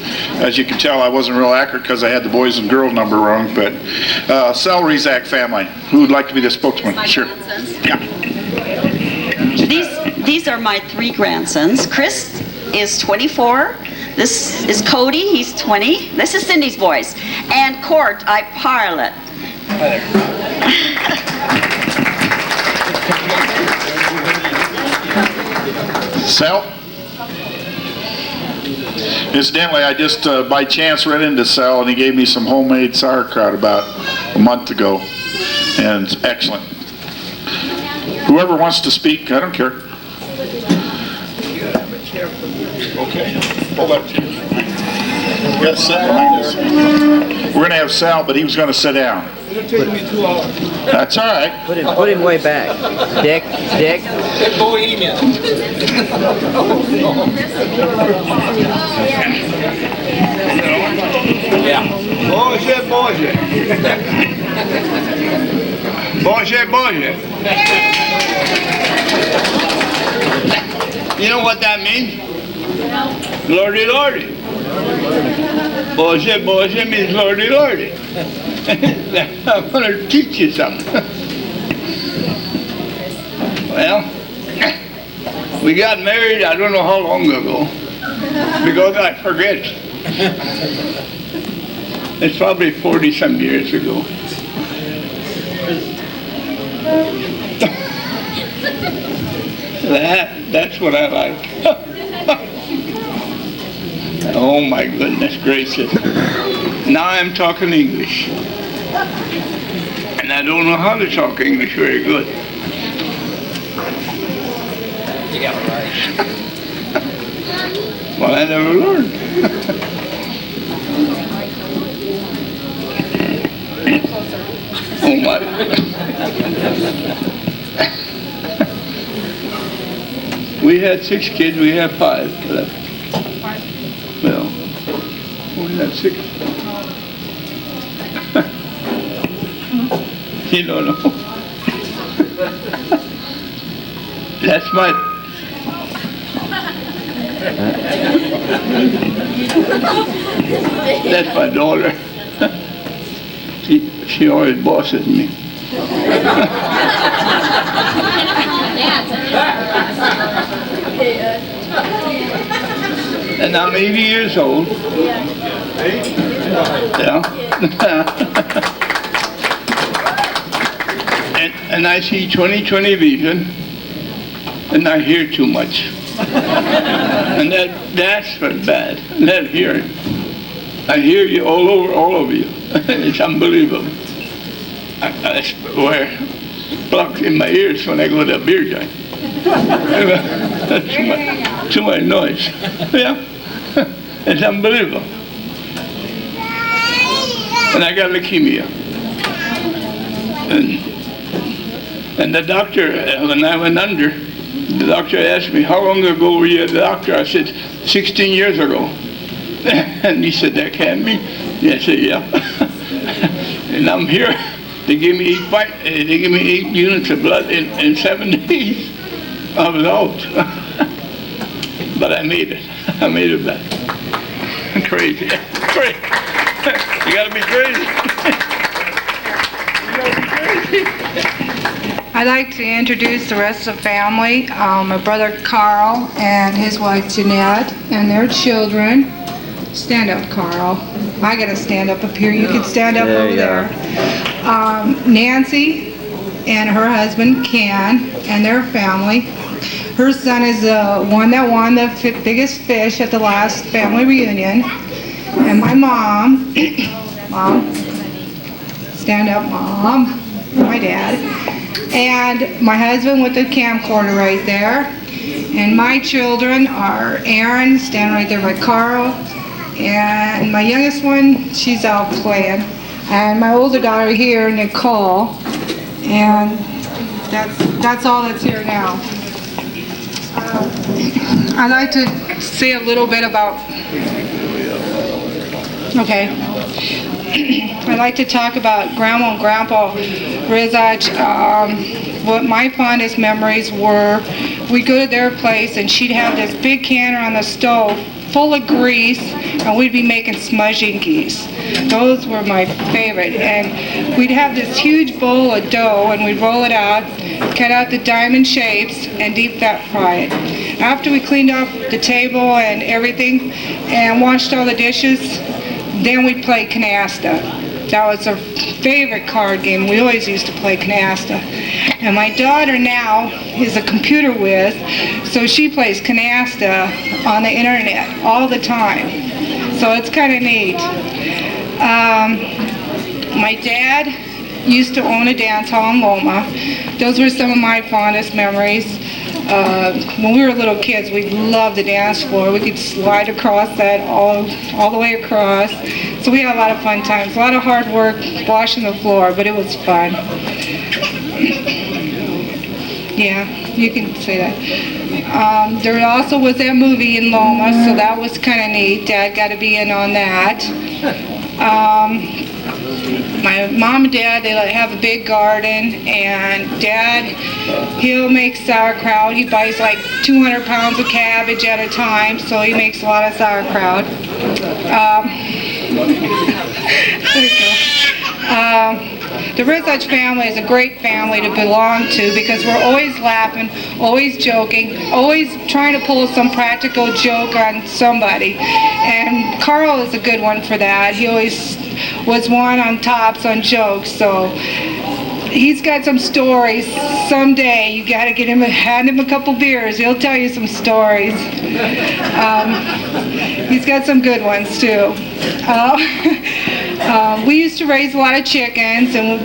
as you can tell, I wasn't real accurate because I had the boys and girl number wrong. But Sal Rezac family, who would like to be the spokesman? Sure. Yeah. These are my 3 grandsons. Chris is 24. This is Cody, he's 20. This is Cindy's voice. And Court, I pilot. Sal? Incidentally, I just by chance ran into Sal and he gave me some homemade sauerkraut about a month ago. And it's excellent. Whoever wants to speak, I don't care. Okay, hold up. We got Sal behind us. We're going to have Sal, but he was going to sit down. It'll take me 2 hours. That's all right. Put him way back. Dick. Bohemian. Yeah. Boże. You know what that means? Lordy, Lordy. Boże means Lordy, Lordy. I'm going to teach you something. Well, we got married, I don't know how long ago, because I forget. It's probably 40-some years ago. That's what I like. Oh my goodness gracious. Now I'm talking English. And I don't know how to talk English very good. You got it right. Well, I never learned. Oh my. We had 6 kids, we had 5 left. Well, we had 6. You don't know. That's my... That's my daughter. She always bosses me. And I'm 80 years old. Yeah. and I see 20/20 vision, and I hear too much. And that's what's bad. That hearing. I hear you all over you. It's unbelievable. I wear plugs in my ears when I go to a beer joint. Too much noise. Yeah. It's unbelievable. And I got leukemia. And the doctor, when I went under, the doctor asked me, how long ago were you at the doctor? I said, 16 years ago. And he said, that can't be. I said, yeah. And I'm here. They gave me 8 units of blood in 7 days. I was out. But I made it. I made it back. Crazy. Crazy. You gotta be crazy. You gotta be crazy. I'd like to introduce the rest of the family. My brother Carl and his wife Jeanette and their children. Stand up, Carl. I gotta stand up here. You can stand up over there. Nancy and her husband Ken and their family. Her son is the one that won the biggest fish at the last family reunion. And my mom, stand up, Mom, my dad. And my husband with the camcorder right there. And my children are Aaron, standing right there by Carl. And my youngest one, she's out playing. And my older daughter here, Nicole. And that's all that's here now. I'd like to say a little bit about, okay. I'd like to talk about Grandma and Grandpa Rezac. What my fondest memories were, we'd go to their place and she'd have this big canner on the stove full of grease, and we'd be making smudging geese. Those were my favorite. And we'd have this huge bowl of dough, and we'd roll it out, cut out the diamond shapes, and deep fat fry it. After we cleaned up the table and everything, and washed all the dishes, then we'd play canasta. That was our favorite card game. We always used to play canasta. And my daughter now is a computer whiz, so she plays canasta on the internet all the time. So it's kind of neat. My dad used to own a dance hall in Loma. Those were some of my fondest memories. When we were little kids, we loved the dance floor. We could slide across that all the way across. So we had a lot of fun times. A lot of hard work washing the floor, but it was fun. Yeah, you can say that. There also was that movie in Loma, so that was kind of neat. Dad got to be in on that. My mom and dad, they have a big garden, and Dad, he'll make sauerkraut. He buys like 200 pounds of cabbage at a time, so he makes a lot of sauerkraut. There we go. The Rezac family is a great family to belong to because we're always laughing, always joking, always trying to pull some practical joke on somebody. And Carl is a good one for that. He always was one on tops on jokes, so he's got some stories. Someday you got to hand him a couple beers. He'll tell you some stories. He's got some good ones too. We used to raise a lot of chickens, and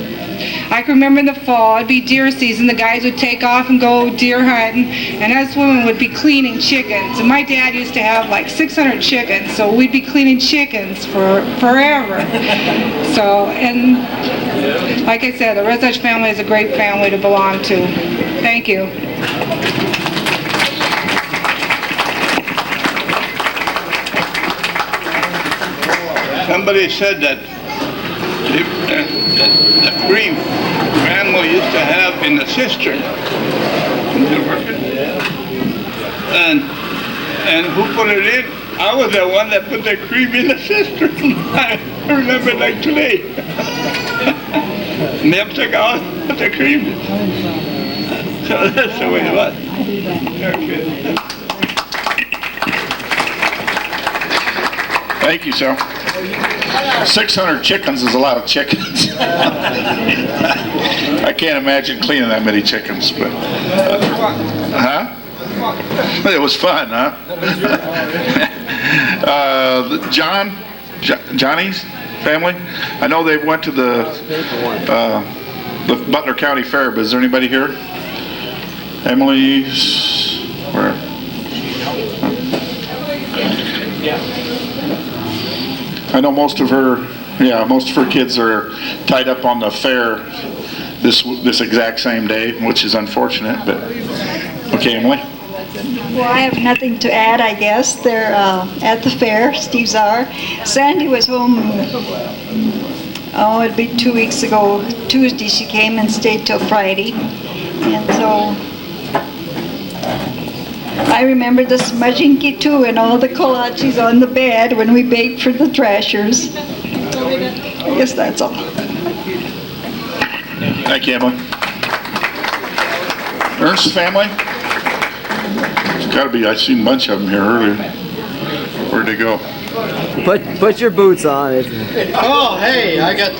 I can remember in the fall, it'd be deer season, the guys would take off and go deer hunting, and us women would be cleaning chickens. And my dad used to have like 600 chickens, so we'd be cleaning chickens for forever. So, and like I said, the Rezac family is a great family to belong to. Thank you. Somebody said that the cream Grandma used to have in the cistern. And who put it in? I was the one that put the cream in the cistern. I remember it like today. Never took out the cream. So that's the way it was. Okay. Thank you, sir. 600 chickens is a lot of chickens. I can't imagine cleaning that many chickens, but huh? It was fun, huh? Johnny's family. I know they went to the Butler County Fair, but is there anybody here? Emily's where? I know most of her kids are tied up on the fair this exact same day, which is unfortunate, but okay, Emily. Well, I have nothing to add, I guess. They're at the fair, Steve's are. Sandy was home, it'd be 2 weeks ago. Tuesday she came and stayed till Friday. And so I remember the smudginky too, and all the kolaches on the bed when we baked for the Trashers. I guess that's all. Thank you, Emily. Ernst's family? It's got to be. I've seen a bunch of them here earlier. Where'd they go? Put your boots on. Oh, hey, I got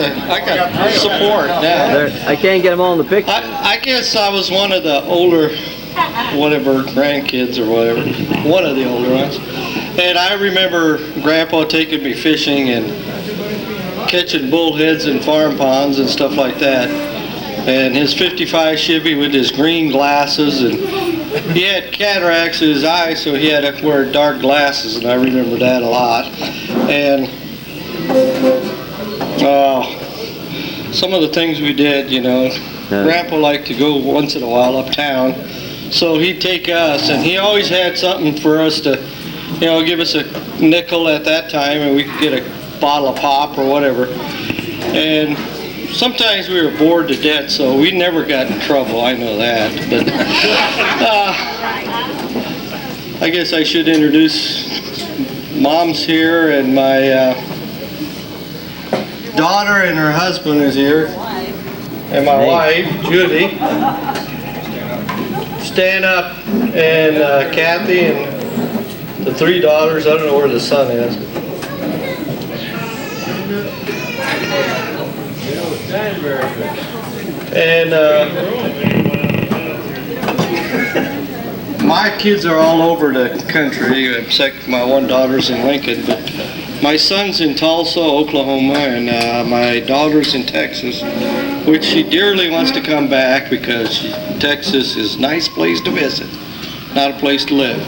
support. Yeah. I can't get them all in the picture. I guess I was one of the older, whatever, grandkids or whatever, one of the older ones. And I remember Grandpa taking me fishing and catching bullheads in farm ponds and stuff like that. And his 55 Chevy with his green glasses, and he had cataracts in his eyes, so he had to wear dark glasses, and I remember that a lot. And some of the things we did, you know, Grandpa liked to go once in a while uptown, so he'd take us, and he always had something for us to, you know, give us a nickel at that time, and we could get a bottle of pop or whatever. And sometimes we were bored to death, so we never got in trouble, I know that. But I guess I should introduce Mom's here, and my daughter and her husband is here, and my wife, Judy. Stand up, and Kathy and the 3 daughters. I don't know where the son is. And my kids are all over the country, except my one daughter's in Lincoln. But my son's in Tulsa, Oklahoma, and my daughter's in Texas, which she dearly wants to come back because Texas is a nice place to visit, not a place to live.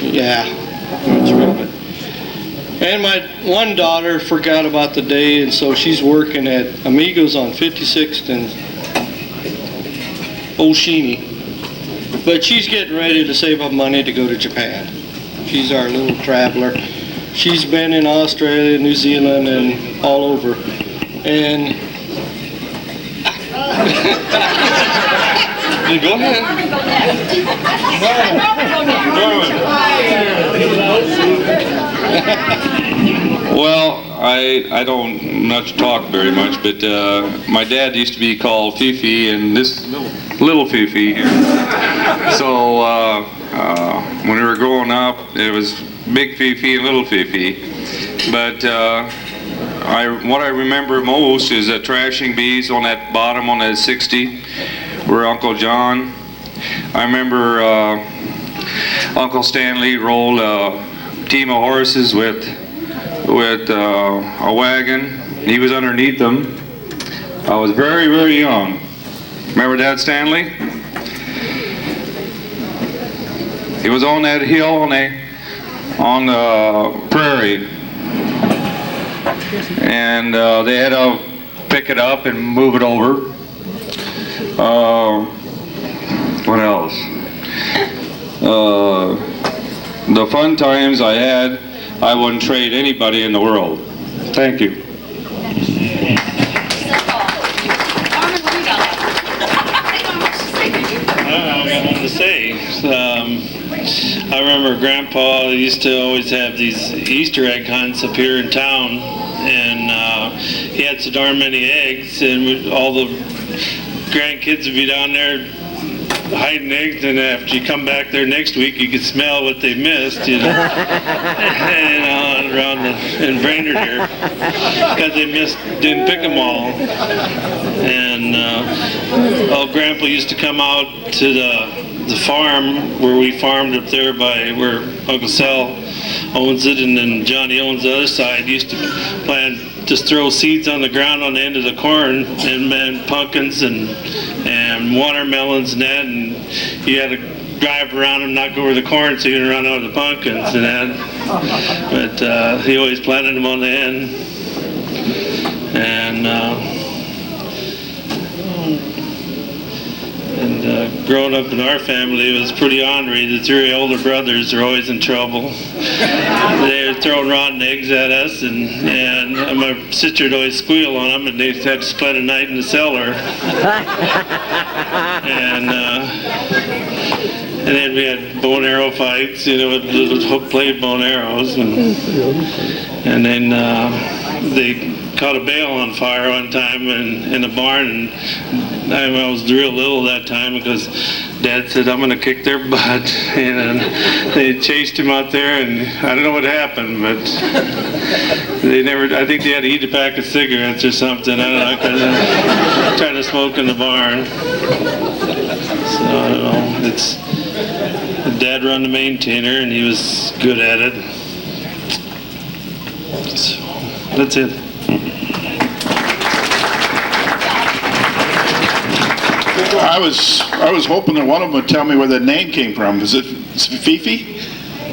Yeah, that's right. And my one daughter forgot about the day, and so she's working at Amigos on 56th and Oshini. But she's getting ready to save up money to go to Japan. She's our little traveler. She's been in Australia, New Zealand, and all over. And go ahead. Well, I don't not talk very much, but my dad used to be called Fifi, and this little Fifi here. So when we were growing up, it was Big Fifi and Little Fifi. But what I remember most is the trashing bees on that bottom on that 60, where Uncle John. I remember Uncle Stanley rolled a team of horses with a wagon. He was underneath them. I was very, very young. Remember Dad Stanley? He was on that hill on the prairie, and they had to pick it up and move it over. What else? The fun times I had, I wouldn't trade anybody in the world. Thank you. I got nothing to say. I remember Grandpa used to always have these Easter egg hunts up here in town, and he had so darn many eggs, and all the grandkids would be down there hiding eggs, and after you come back there next week, you could smell what they missed, you know, and around in Brainerd here, because they didn't pick them all. And Grandpa used to come out to the farm where we farmed up there by where Uncle Sal owns it, and then Johnny owns the other side. He used to just throw seeds on the ground on the end of the corn, and pumpkins and watermelons and that, and you had to drive around and not go over the corn so you didn't run out of the pumpkins and that. But he always planted them on the end. And growing up in our family, it was pretty ornery. The 3 older brothers are always in trouble. They were throwing rotten eggs at us, and my sister would always squeal on them, and they had to spend a night in the cellar. And then we had bow and arrow fights, you know, with hook-played bow and arrows, and then they caught a bale on fire one time in a barn, and I was real little that time because Dad said, "I'm going to kick their butt," and they chased him out there, and I don't know what happened, but I think they had to eat a pack of cigarettes or something, I don't know, because they're trying to smoke in the barn. So I don't know, Dad run the maintainer, and he was good at it. So that's it. I was hoping that one of them would tell me where the name came from. Is it Fifi?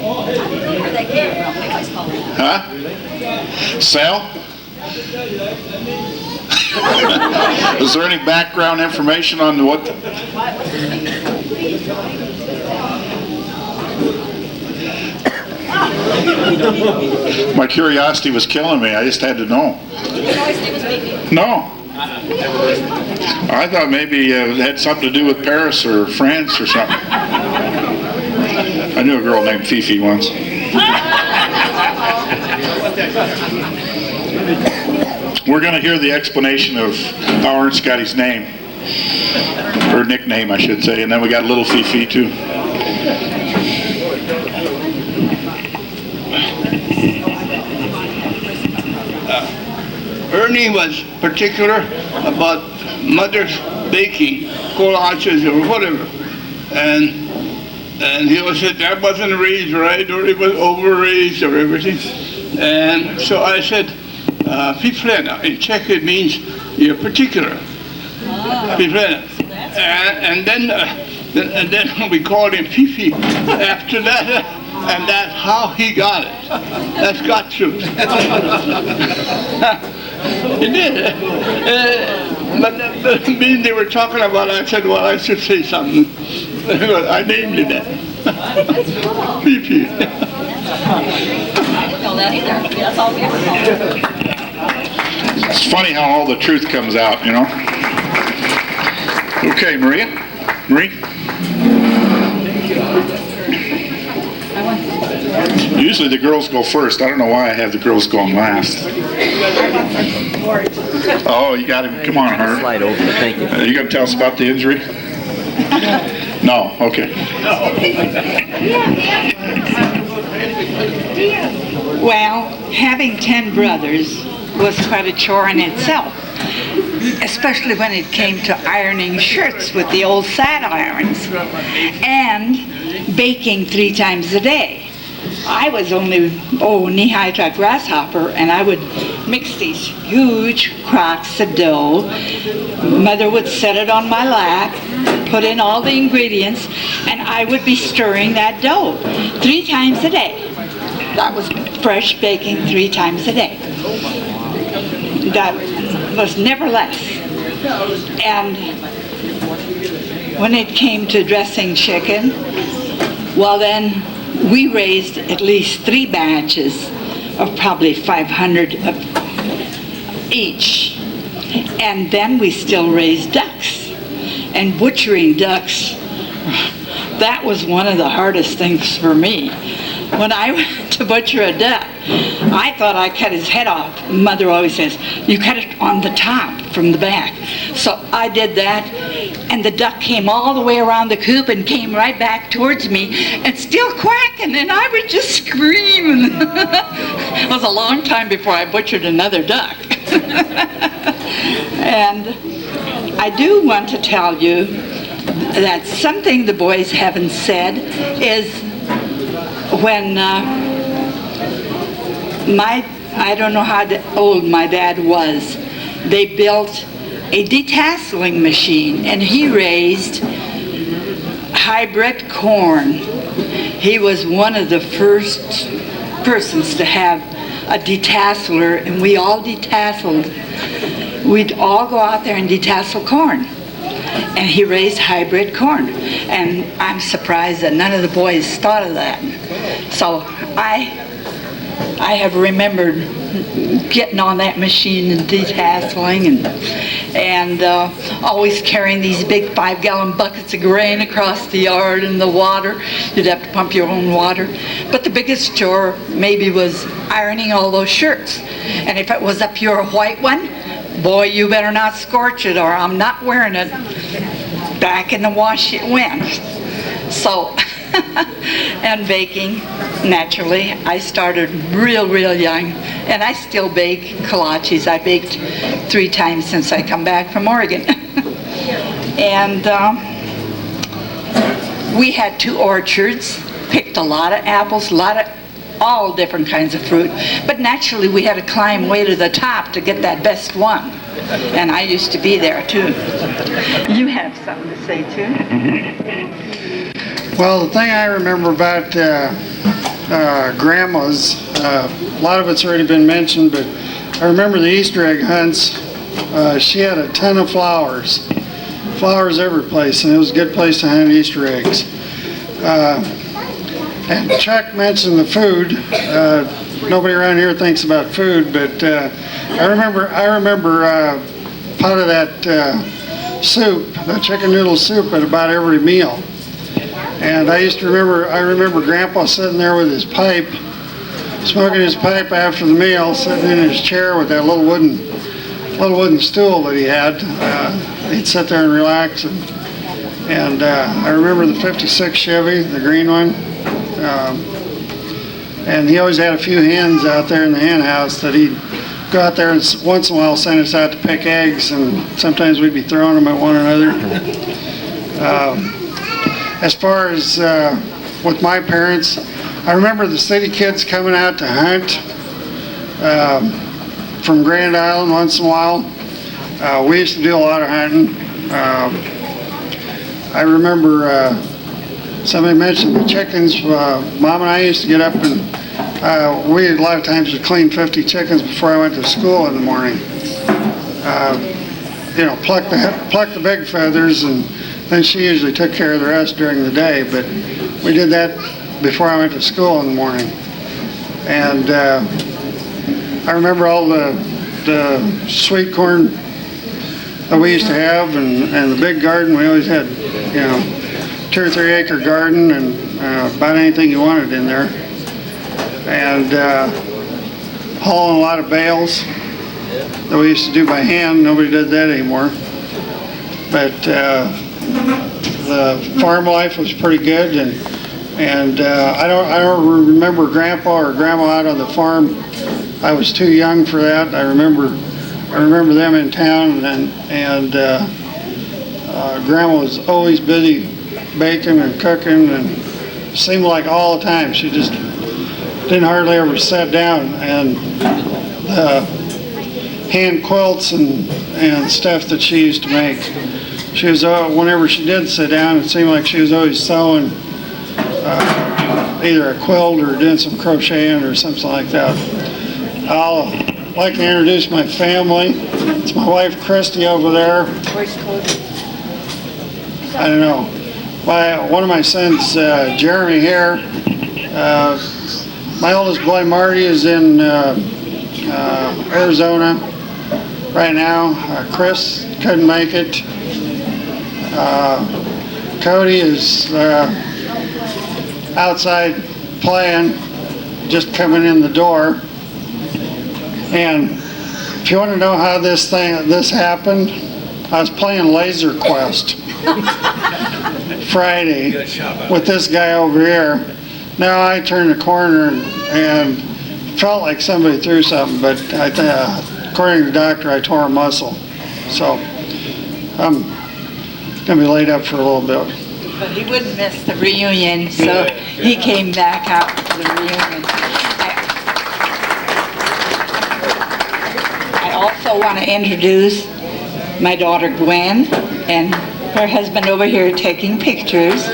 Where they came from, they always call it. Huh? Sal? Is there any background information on what? My curiosity was killing me. I just had to know. No. I thought maybe it had something to do with Paris or France or something. I knew a girl named Fifi once. We're going to hear the explanation of how Ernst got his name, or nickname I should say, and then we got Little Fifi too. Ernie was particular about mother's baking, collages or whatever. And he always said that wasn't raised right, or it was over-raised or everything. And so I said, Piflena, in Czech it means you're particular. Piflena. And then we called him Fifi after that. And that's how he got it. That's got truth. He did. But they were talking about it, I said, well, I should say something. I named it that. Fifi. I didn't know that either. That's all we ever called. It's funny how all the truth comes out, you know. Okay, Maria. Marie? Usually the girls go first. I don't know why I have the girls going last. Oh, you got him. Come on, Hart. Slide over. Thank you. You got to tell us about the injury? No. Okay. Well, having 10 brothers was quite a chore in itself, especially when it came to ironing shirts with the old saddle irons and baking 3 times a day. I was only, knee-high to a grasshopper, and I would mix these huge crocks of dough. Mother would set it on my lap, put in all the ingredients, and I would be stirring that dough 3 times a day. That was fresh baking 3 times a day. That was never less. And when it came to dressing chicken, well then, we raised at least 3 batches of probably 500 each. And then we still raised ducks. And butchering ducks, that was one of the hardest things for me. When I went to butcher a duck, I thought I cut his head off. Mother always says, you cut it on the top from the back. So I did that, and the duck came all the way around the coop and came right back towards me and still quacking, and I would just scream. It was a long time before I butchered another duck. And I do want to tell you that something the boys haven't said is when I don't know how old my dad was, they built a detasseling machine, and he raised hybrid corn. He was one of the first persons to have a detasseler, and we all detasseled. We'd all go out there and detassel corn. And he raised hybrid corn. And I'm surprised that none of the boys thought of that. So I have remembered getting on that machine and detasseling and always carrying these big 5-gallon buckets of grain across the yard and the water. You'd have to pump your own water. But the biggest chore maybe was ironing all those shirts. And if it was a pure white one, boy, you better not scorch it or I'm not wearing it. Back in the wash it went. So, and baking, naturally, I started real young, and I still bake kolaches. I baked 3 times since I come back from Oregon. And we had 2 orchards, picked a lot of apples, all different kinds of fruit, but naturally we had to climb way to the top to get that best one. And I used to be there too. You have something to say too? Well, the thing I remember about Grandma's, a lot of it's already been mentioned, but I remember the Easter egg hunts. She had a ton of flowers every place, and it was a good place to hunt Easter eggs. And Chuck mentioned the food. Nobody around here thinks about food, but I remember pot of that soup, that chicken noodle soup, at about every meal. And I remember Grandpa sitting there with his pipe, smoking his pipe after the meal, sitting in his chair with that little wooden stool that he had. He'd sit there and relax. And I remember the '56 Chevy, the green one. And he always had a few hens out there in the hen house that he'd go out there and once in a while send us out to pick eggs, and sometimes we'd be throwing them at one another. As far as with my parents, I remember the city kids coming out to hunt from Grand Island once in a while. We used to do a lot of hunting. I remember somebody mentioned the chickens. Mom and I used to get up and we a lot of times would clean 50 chickens before I went to school in the morning. Pluck the big feathers, and then she usually took care of the rest during the day. But we did that before I went to school in the morning. And I remember all the sweet corn that we used to have, and the big garden. We always had, 2 or 3 acre garden, and about anything you wanted in there. And hauling a lot of bales that we used to do by hand. Nobody did that anymore. But the farm life was pretty good, and I don't remember Grandpa or Grandma out on the farm. I was too young for that. I remember them in town, and Grandma was always busy baking and cooking, and seemed like all the time. She just didn't hardly ever sit down. And hand quilts and stuff that she used to make, she was whenever she did sit down, it seemed like she was always sewing either a quilt or doing some crocheting or something like that. I'd like to introduce my family. It's my wife Christy over there. Where's Cody? I don't know. One of my sons, Jeremy here. My oldest boy Marty is in Arizona right now. Chris couldn't make it. Cody is outside playing, just coming in the door. And if you want to know how this happened, I was playing Laser Quest Friday with this guy over here. Now I turned the corner and felt like somebody threw something, but according to the doctor, I tore a muscle. So I'm going to be laid up for a little bit. But he wouldn't miss the reunion, so he came back out to the reunion. I also want to introduce my daughter Gwen and her husband over here taking pictures.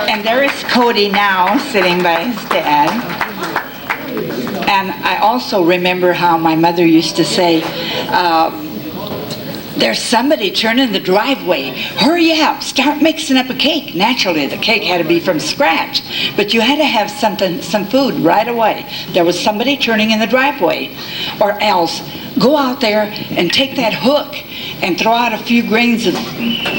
And there is Cody now sitting by his dad. And I also remember how my mother used to say, there's somebody turning the driveway. Hurry up, start mixing up a cake. Naturally, the cake had to be from scratch, but you had to have some food right away. There was somebody turning in the driveway. Or else, go out there and take that hook and throw out a few grains of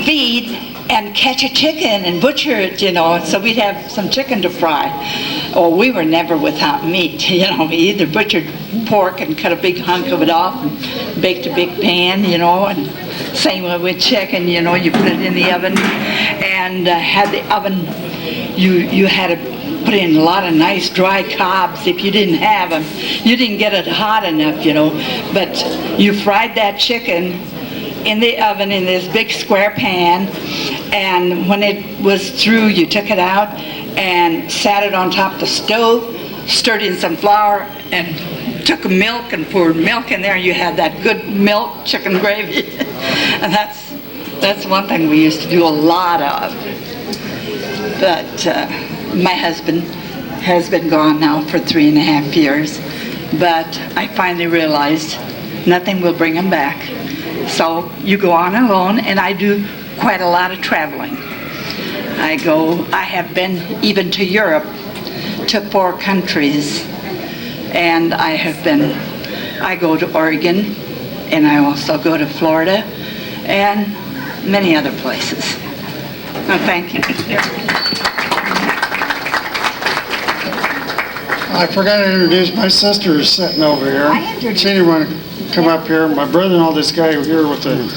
feed and catch a chicken and butcher it, so we'd have some chicken to fry. Oh, we were never without meat, we either butchered pork and cut a big hunk of it off and baked a big pan, and same way with chicken, you put it in the oven and had the oven, you had to put in a lot of nice dry cobs. If you didn't have them, you didn't get it hot enough, but you fried that chicken in the oven in this big square pan, and when it was through, you took it out and sat it on top of the stove, stirred in some flour, and took milk and poured milk in there, and you had that good milk chicken gravy. And that's one thing we used to do a lot of. But my husband has been gone now for 3.5 years, but I finally realized nothing will bring him back. So you go on alone, and I do quite a lot of traveling. I have been even to Europe to 4 countries. And I go to Oregon, and I also go to Florida, and many other places. Oh, thank you. I forgot to introduce my sister who's sitting over here. She didn't want to come up here. My brother-in-law, this guy here with the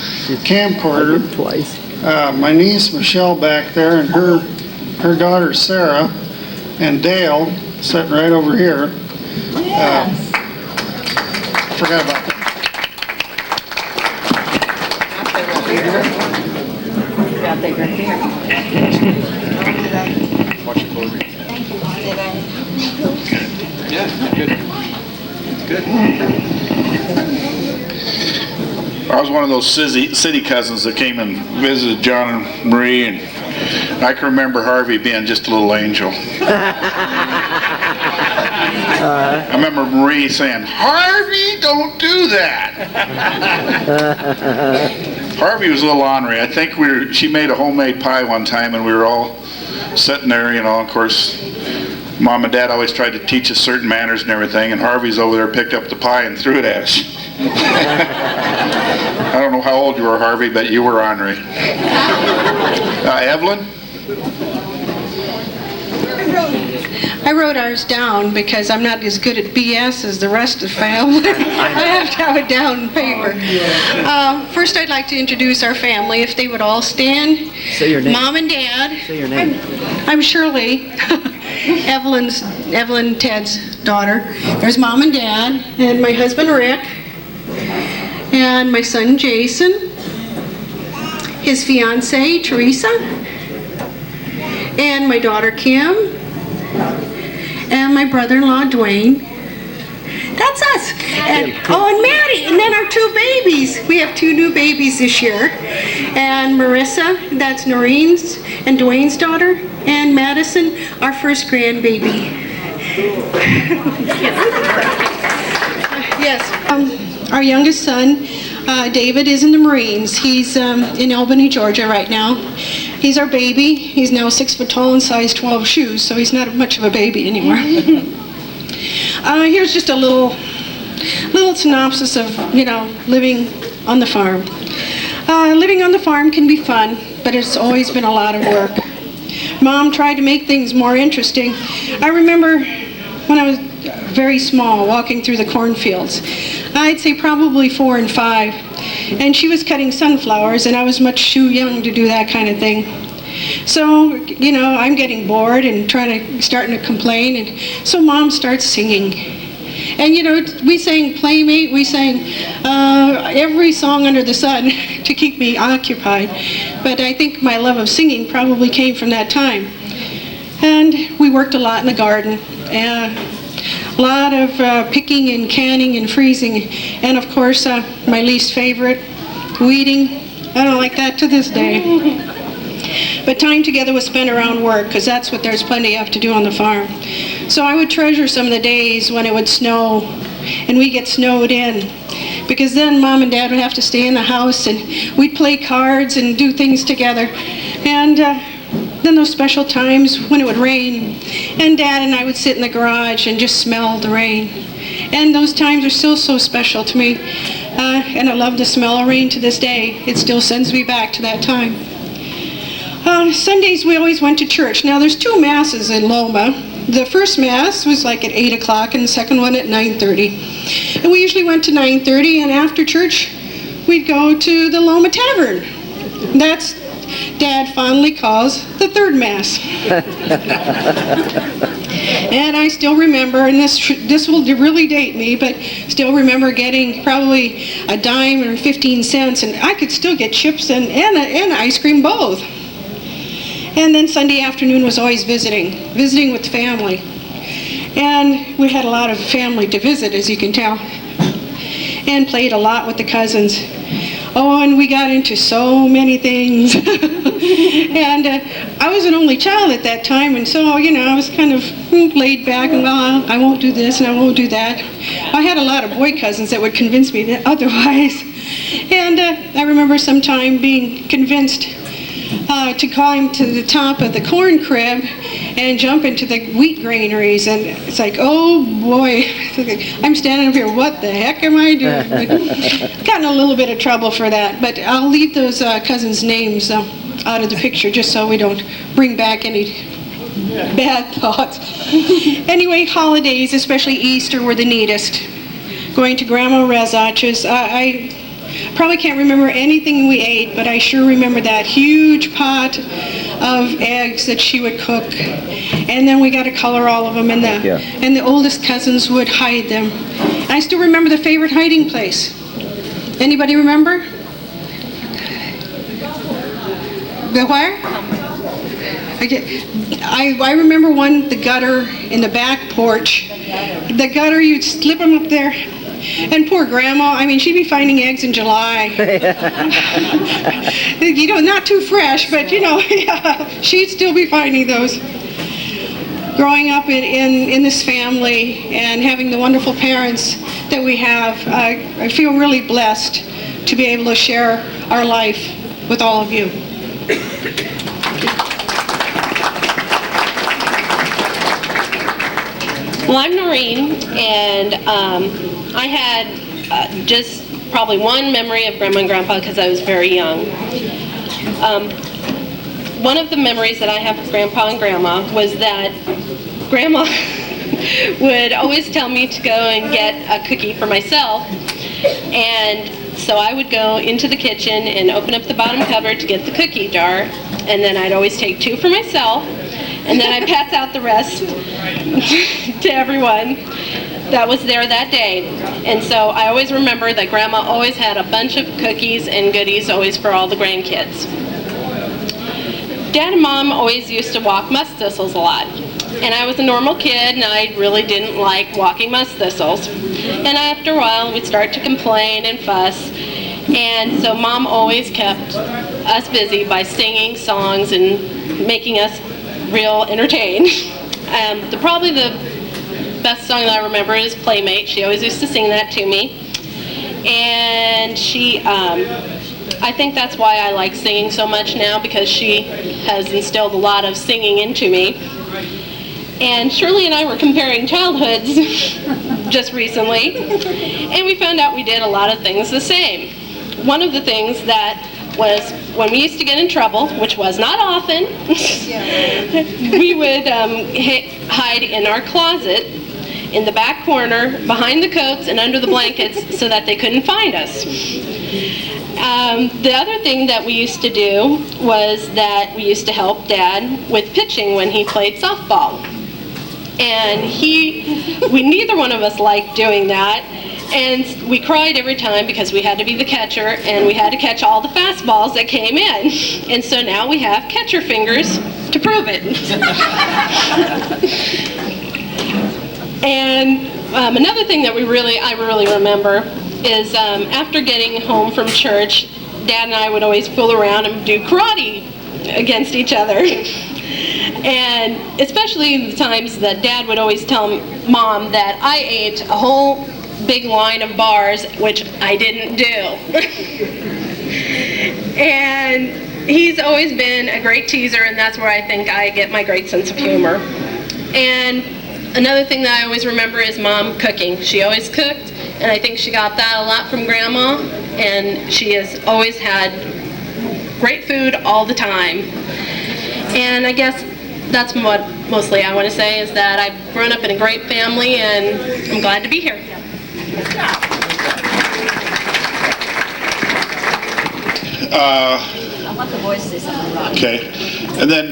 camcorder. Twice. My niece Michelle back there, and her daughter Sarah, and Dale sitting right over here. Forgot about that. Yeah, good. Good. I was one of those city cousins that came and visited John and Marie, and I can remember Harvey being just a little angel. I remember Marie saying, "Harvey, don't do that." Harvey was a little ornery. I think she made a homemade pie one time, and we were all sitting there, of course, Mom and Dad always tried to teach us certain manners and everything, and Harvey's over there picked up the pie and threw it at us. I don't know how old you were, Harvey, but you were ornery. Evelyn? I wrote ours down because I'm not as good at BS as the rest of the family. I have to have it down in paper. First, I'd like to introduce our family, if they would all stand. Say your name. Mom and Dad. Say your name. I'm Shirley, Evelyn, Ted's daughter. There's Mom and Dad, and my husband Rick, and my son Jason, his fiancée Teresa, and my daughter Kim, and my brother-in-law Dwayne. That's us. And Maddie, and then our 2 babies. We have 2 new babies this year. And Marissa, that's Noreen's and Dwayne's daughter, and Madison, our first grandbaby. Yes, our youngest son, David, is in the Marines. He's in Albany, Georgia right now. He's our baby. He's now 6 foot tall and size 12 shoes, so he's not much of a baby anymore. Here's just a little synopsis of, living on the farm. Living on the farm can be fun, but it's always been a lot of work. Mom tried to make things more interesting. I remember when I was very small, walking through the cornfields. I'd say probably 4 and 5. And she was cutting sunflowers, and I was much too young to do that kind of thing. So, I'm getting bored and starting to complain, and so Mom starts singing. And we sang Playmate, we sang every song under the sun to keep me occupied. But I think my love of singing probably came from that time. And we worked a lot in the garden. A lot of picking and canning and freezing. And of course, my least favorite, weeding. I don't like that to this day. But time together was spent around work, because that's what there's plenty of to do on the farm. So I would treasure some of the days when it would snow and we get snowed in, because then Mom and Dad would have to stay in the house and we'd play cards and do things together. And then those special times when it would rain, and Dad and I would sit in the garage and just smell the rain. And those times are still so special to me. And I love the smell of rain to this day. It still sends me back to that time. Sundays we always went to church. Now there's 2 masses in Loma. The first mass was like at 8 o'clock and the second one at 9:30. And we usually went to 9:30, and after church we'd go to the Loma Tavern. That's Dad fondly calls the 3rd mass. And I still remember, and this will really date me, but still remember getting probably a dime or 15 cents, and I could still get chips and ice cream both. And then Sunday afternoon was always visiting with family. And we had a lot of family to visit, as you can tell, and played a lot with the cousins. Oh, and we got into so many things. And I was an only child at that time, and so, I was kind of laid back, and well, I won't do this and I won't do that. I had a lot of boy cousins that would convince me that otherwise. And I remember sometime being convinced to climb to the top of the corn crib and jump into the wheat granaries. And it's like, oh boy, I'm standing up here, what the heck am I doing? But got in a little bit of trouble for that, but I'll leave those cousins' names out of the picture just so we don't bring back any bad thoughts. Anyway, holidays, especially Easter, were the neatest. Going to Grandma Rezac's, I probably can't remember anything we ate, but I sure remember that huge pot of eggs that she would cook. And then we got to color all of them, and the oldest cousins would hide them. I still remember the favorite hiding place. Anybody remember? The where? I remember one, the gutter in the back porch. The gutter, you'd slip them up there. And poor Grandma, I mean, she'd be finding eggs in July. You know, not too fresh, but, you know, yeah, she'd still be finding those. Growing up in this family and having the wonderful parents that we have, I feel really blessed to be able to share our life with all of you. Well, I'm Noreen, and I had just probably one memory of Grandma and Grandpa because I was very young. One of the memories that I have of Grandpa and Grandma was that Grandma would always tell me to go and get a cookie for myself, and so I would go into the kitchen and open up the bottom cupboard to get the cookie jar, and then I'd always take 2 for myself, and then I'd pass out the rest to everyone that was there that day. And so I always remember that Grandma always had a bunch of cookies and goodies always for all the grandkids. Dad and Mom always used to walk musk thistles a lot. And I was a normal kid, and I really didn't like walking musk thistles. And after a while, we'd start to complain and fuss. And so Mom always kept us busy by singing songs and making us real entertained. Probably the best song that I remember is Playmate. She always used to sing that to me. And she, I think that's why I like singing so much now, because she has instilled a lot of singing into me. And Shirley and I were comparing childhoods just recently, and we found out we did a lot of things the same. One of the things that was when we used to get in trouble, which was not often, we would hide in our closet in the back corner, behind the coats and under the blankets so that they couldn't find us. The other thing that we used to do was that we used to help Dad with pitching when he played softball. And neither one of us liked doing that. And we cried every time because we had to be the catcher and we had to catch all the fastballs that came in. And so now we have catcher fingers to prove it. And another thing that I really remember is after getting home from church, Dad and I would always fool around and do karate against each other. And especially the times that Dad would always tell Mom that I ate a whole big line of bars, which I didn't do. And he's always been a great teaser, and that's where I think I get my great sense of humor. And another thing that I always remember is Mom cooking. She always cooked, and I think she got that a lot from Grandma, and she has always had great food all the time. And I guess that's what mostly I want to say, is that I've grown up in a great family, and I'm glad to be here. I want the boys to say something about it. Okay. And then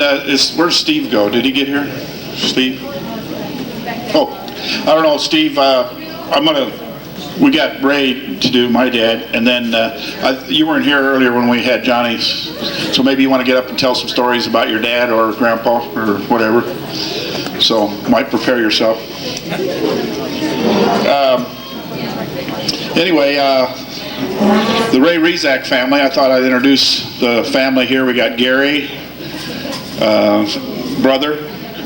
where's Steve go? Did he get here? Steve? Oh, I don't know, Steve. We got Ray to do my dad, and then you weren't here earlier when we had Johnny's, so maybe you want to get up and tell some stories about your dad or Grandpa or whatever. So might prepare yourself. Anyway, the Ray Rezac family. I thought I'd introduce the family here. We got Gary, brother.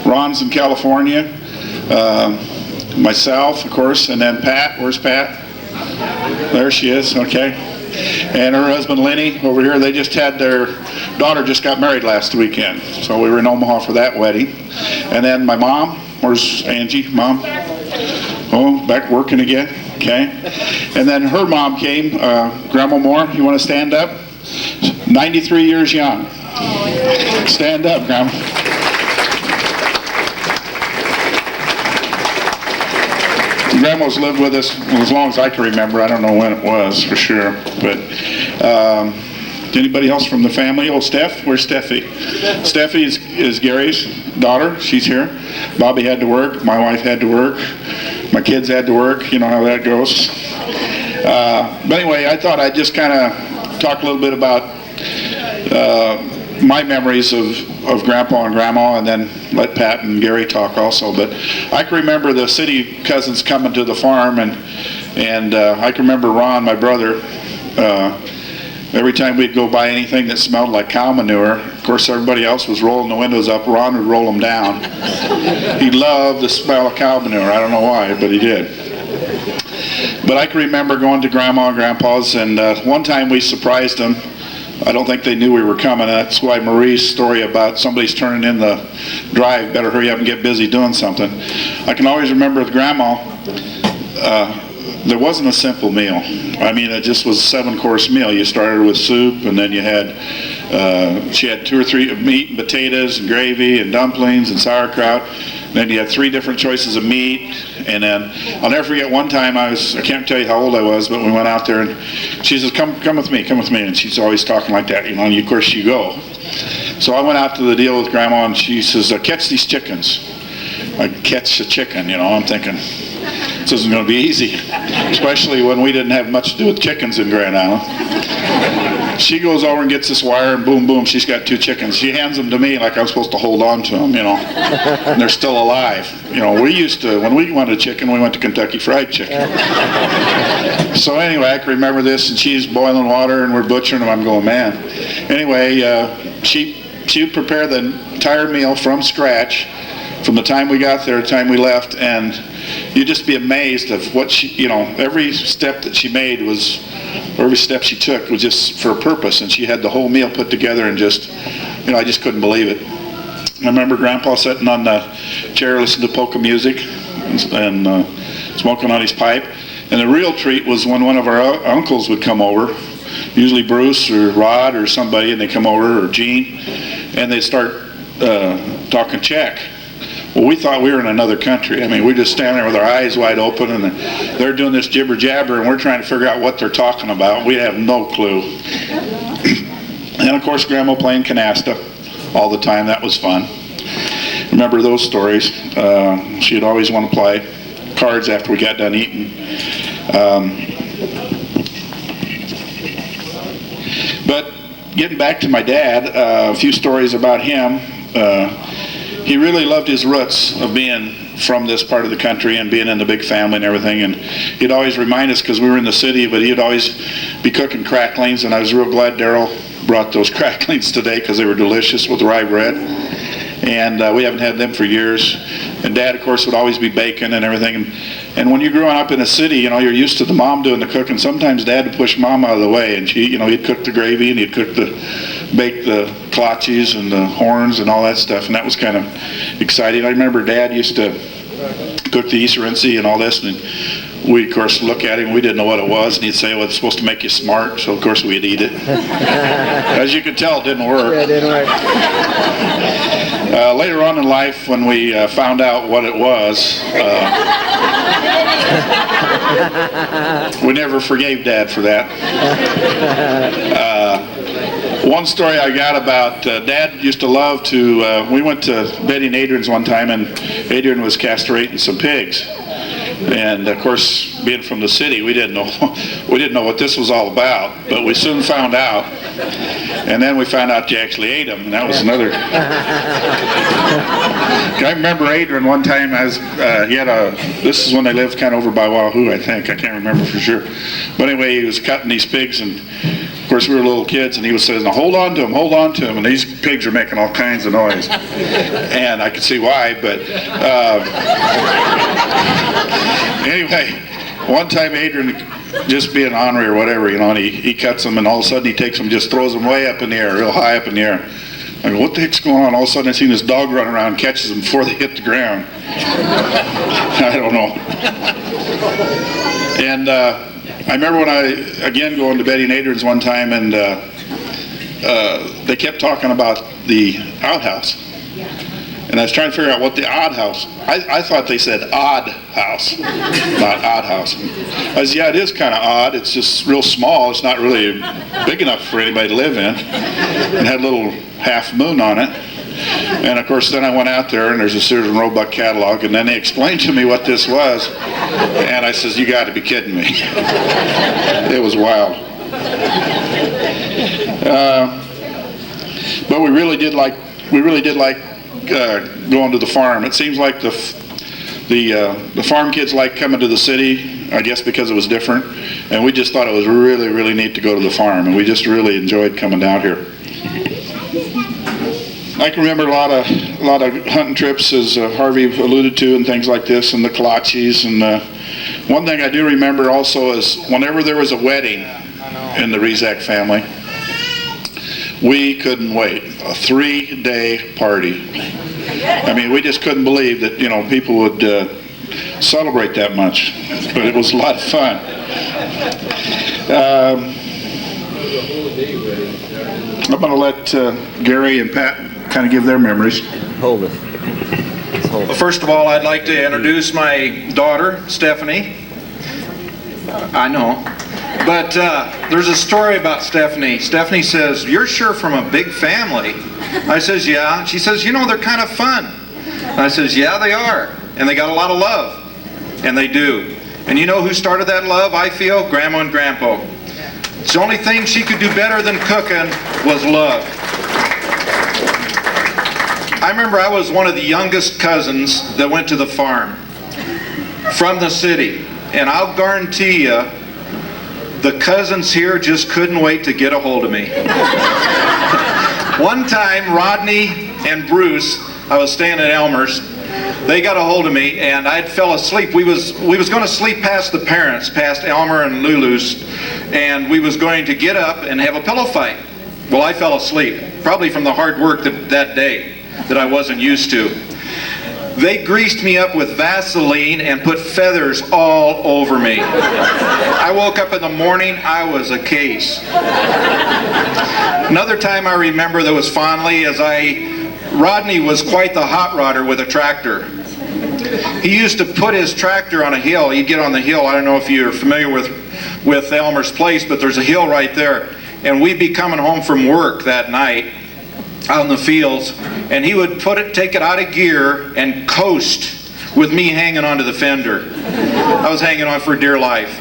Ron's in California. Myself, of course, and then Pat. Where's Pat? There she is. Okay. And her husband Lenny over here. They just had their daughter just got married last weekend, so we were in Omaha for that wedding. And then my mom, where's Angie, Mom? Oh, back working again, okay. And then her mom came, Grandma Moore, you want to stand up? 93 years young. Stand up, Grandma. Grandma's lived with us as long as I can remember. I don't know when it was for sure. But anybody else from the family? Oh, Steph? Where's Steffi? Steffi is Gary's daughter. She's here. Bobby had to work. My wife had to work. My kids had to work. You know how that goes. But anyway, I thought I'd just kind of talk a little bit about my memories of Grandpa and Grandma, and then let Pat and Gary talk also. But I can remember the city cousins coming to the farm, and I can remember Ron, my brother, every time we'd go buy anything that smelled like cow manure. Of course, everybody else was rolling the windows up. Ron would roll them down. He loved the smell of cow manure. I don't know why, but he did. But I can remember going to Grandma and Grandpa's, and one time we surprised them. I don't think they knew we were coming. That's why Marie's story about somebody's turning in the drive, better hurry up and get busy doing something. I can always remember with Grandma, there wasn't a simple meal. I mean, it just was a 7-course meal. You started with soup, and then you had, she had 2 or 3 meat and potatoes and gravy and dumplings and sauerkraut. And then you had 3 different choices of meat. And then I'll never forget one time I can't tell you how old I was, but we went out there and she says, come with me. And she's always talking like that, you know, and of course you go. So I went out to the deal with Grandma, and she says, catch these chickens. I catch a chicken, you know. I'm thinking, this isn't going to be easy, especially when we didn't have much to do with chickens in Grand Island. She goes over and gets this wire, and boom, boom, she's got 2 chickens. She hands them to me like I'm supposed to hold on to them, you know, and they're still alive. You know, we used to, when we wanted chicken, we went to Kentucky Fried Chicken. So anyway, I can remember this, and she's boiling water, and we're butchering them. I'm going, man. Anyway, she would prepare the entire meal from scratch, from the time we got there to the time we left, and you'd just be amazed of what she, you know, every step that she made was, or every step she took was just for a purpose, and she had the whole meal put together, and just, you know, I just couldn't believe it. I remember Grandpa sitting on the chair listening to polka music and smoking on his pipe, and the real treat was when one of our uncles would come over, usually Bruce or Rod or somebody, and they'd come over, or Gene, and they'd start talking Czech. Well, we thought we were in another country. I mean, we're just standing there with our eyes wide open, and they're doing this jibber jabber, and we're trying to figure out what they're talking about. We have no clue. And of course, Grandma playing canasta all the time. That was fun. Remember those stories. She'd always want to play cards after we got done eating. But getting back to my dad, a few stories about him. He really loved his roots of being from this part of the country and being in the big family and everything. And he'd always remind us, because we were in the city, but he'd always be cooking cracklings. And I was real glad Darryl brought those cracklings today, because they were delicious with rye bread. And we haven't had them for years. And Dad, of course, would always be baking and everything. And when you're growing up in a city, you know, you're used to the mom doing the cooking. Sometimes Dad would push Mom out of the way, and she, you know, he'd cook the gravy, and he'd bake the kolaches and the horns and all that stuff, and that was kind of exciting. I remember Dad used to cook the Easterency and all this, and we, of course, look at him. We didn't know what it was, and he'd say, well, it's supposed to make you smart, so of course we'd eat it. As you could tell, it didn't work. Yeah, it didn't work. Later on in life, when we found out what it was, we never forgave Dad for that. One story I got about Dad used to love to, we went to Betty and Adrian's one time, and Adrian was castrating some pigs. And of course, being from the city, we didn't know what this was all about, but we soon found out. And then we found out you actually ate them, and that was another. I remember Adrian one time, he had this is when they lived kind of over by Wahoo, I think. I can't remember for sure. But anyway, he was cutting these pigs, and of course we were little kids, and he was saying, now hold on to him, and these pigs are making all kinds of noise. And I could see why, but anyway, one time Adrian, just being ornery or whatever, you know, and he cuts them, and all of a sudden he takes them, just throws them way up in the air, real high up in the air. I go, what the heck's going on? All of a sudden I seen this dog run around and catches them before they hit the ground. I don't know. And I remember when again going to Betty and Adrian's one time, and they kept talking about the outhouse. And I was trying to figure out what the odd house. I thought they said odd house, not odd house. I said, yeah, it is kind of odd. It's just real small. It's not really big enough for anybody to live in. It had a little half moon on it. And of course, then I went out there, and there's a Sears and Roebuck catalog, and then they explained to me what this was. And I says, you got to be kidding me. It was wild. But we really did like going to the farm. It seems like the farm kids like coming to the city, I guess because it was different, and we just thought it was really, really neat to go to the farm, and we just really enjoyed coming down here. I can remember a lot of hunting trips, as Harvey alluded to, and things like this, and the kolaches. And one thing I do remember also is whenever there was a wedding in the Rezac family, we couldn't wait. A 3-day party. I mean, we just couldn't believe that, you know, people would celebrate that much. But it was a lot of fun. I'm going to let Gary and Pat kind of give their memories. Hold it. Well, first of all, I'd like to introduce my daughter, Stephanie. I know. But there's a story about Stephanie. Stephanie says, you're sure from a big family. I says, yeah. She says, you know, they're kind of fun. And I says, yeah, they are. And they got a lot of love. And they do. And you know who started that love, I feel? Grandma and Grandpa. It's the only thing she could do better than cooking was love. I remember I was one of the youngest cousins that went to the farm from the city. And I'll guarantee you, the cousins here just couldn't wait to get a hold of me. One time, Rodney and Bruce, I was staying at Elmer's, they got a hold of me, and I fell asleep. We was going to sleep past the parents, past Elmer and Lulu's, and we was going to get up and have a pillow fight. Well, I fell asleep, probably from the hard work that day that I wasn't used to. They greased me up with Vaseline and put feathers all over me. I woke up in the morning, I was a case. Another time I remember that was fondly is Rodney was quite the hot rodder with a tractor. He used to put his tractor on a hill. He'd get on the hill. I don't know if you're familiar with Elmer's place, but there's a hill right there. And we'd be coming home from work that night out in the fields, and he would take it out of gear and coast with me hanging onto the fender. I was hanging on for dear life.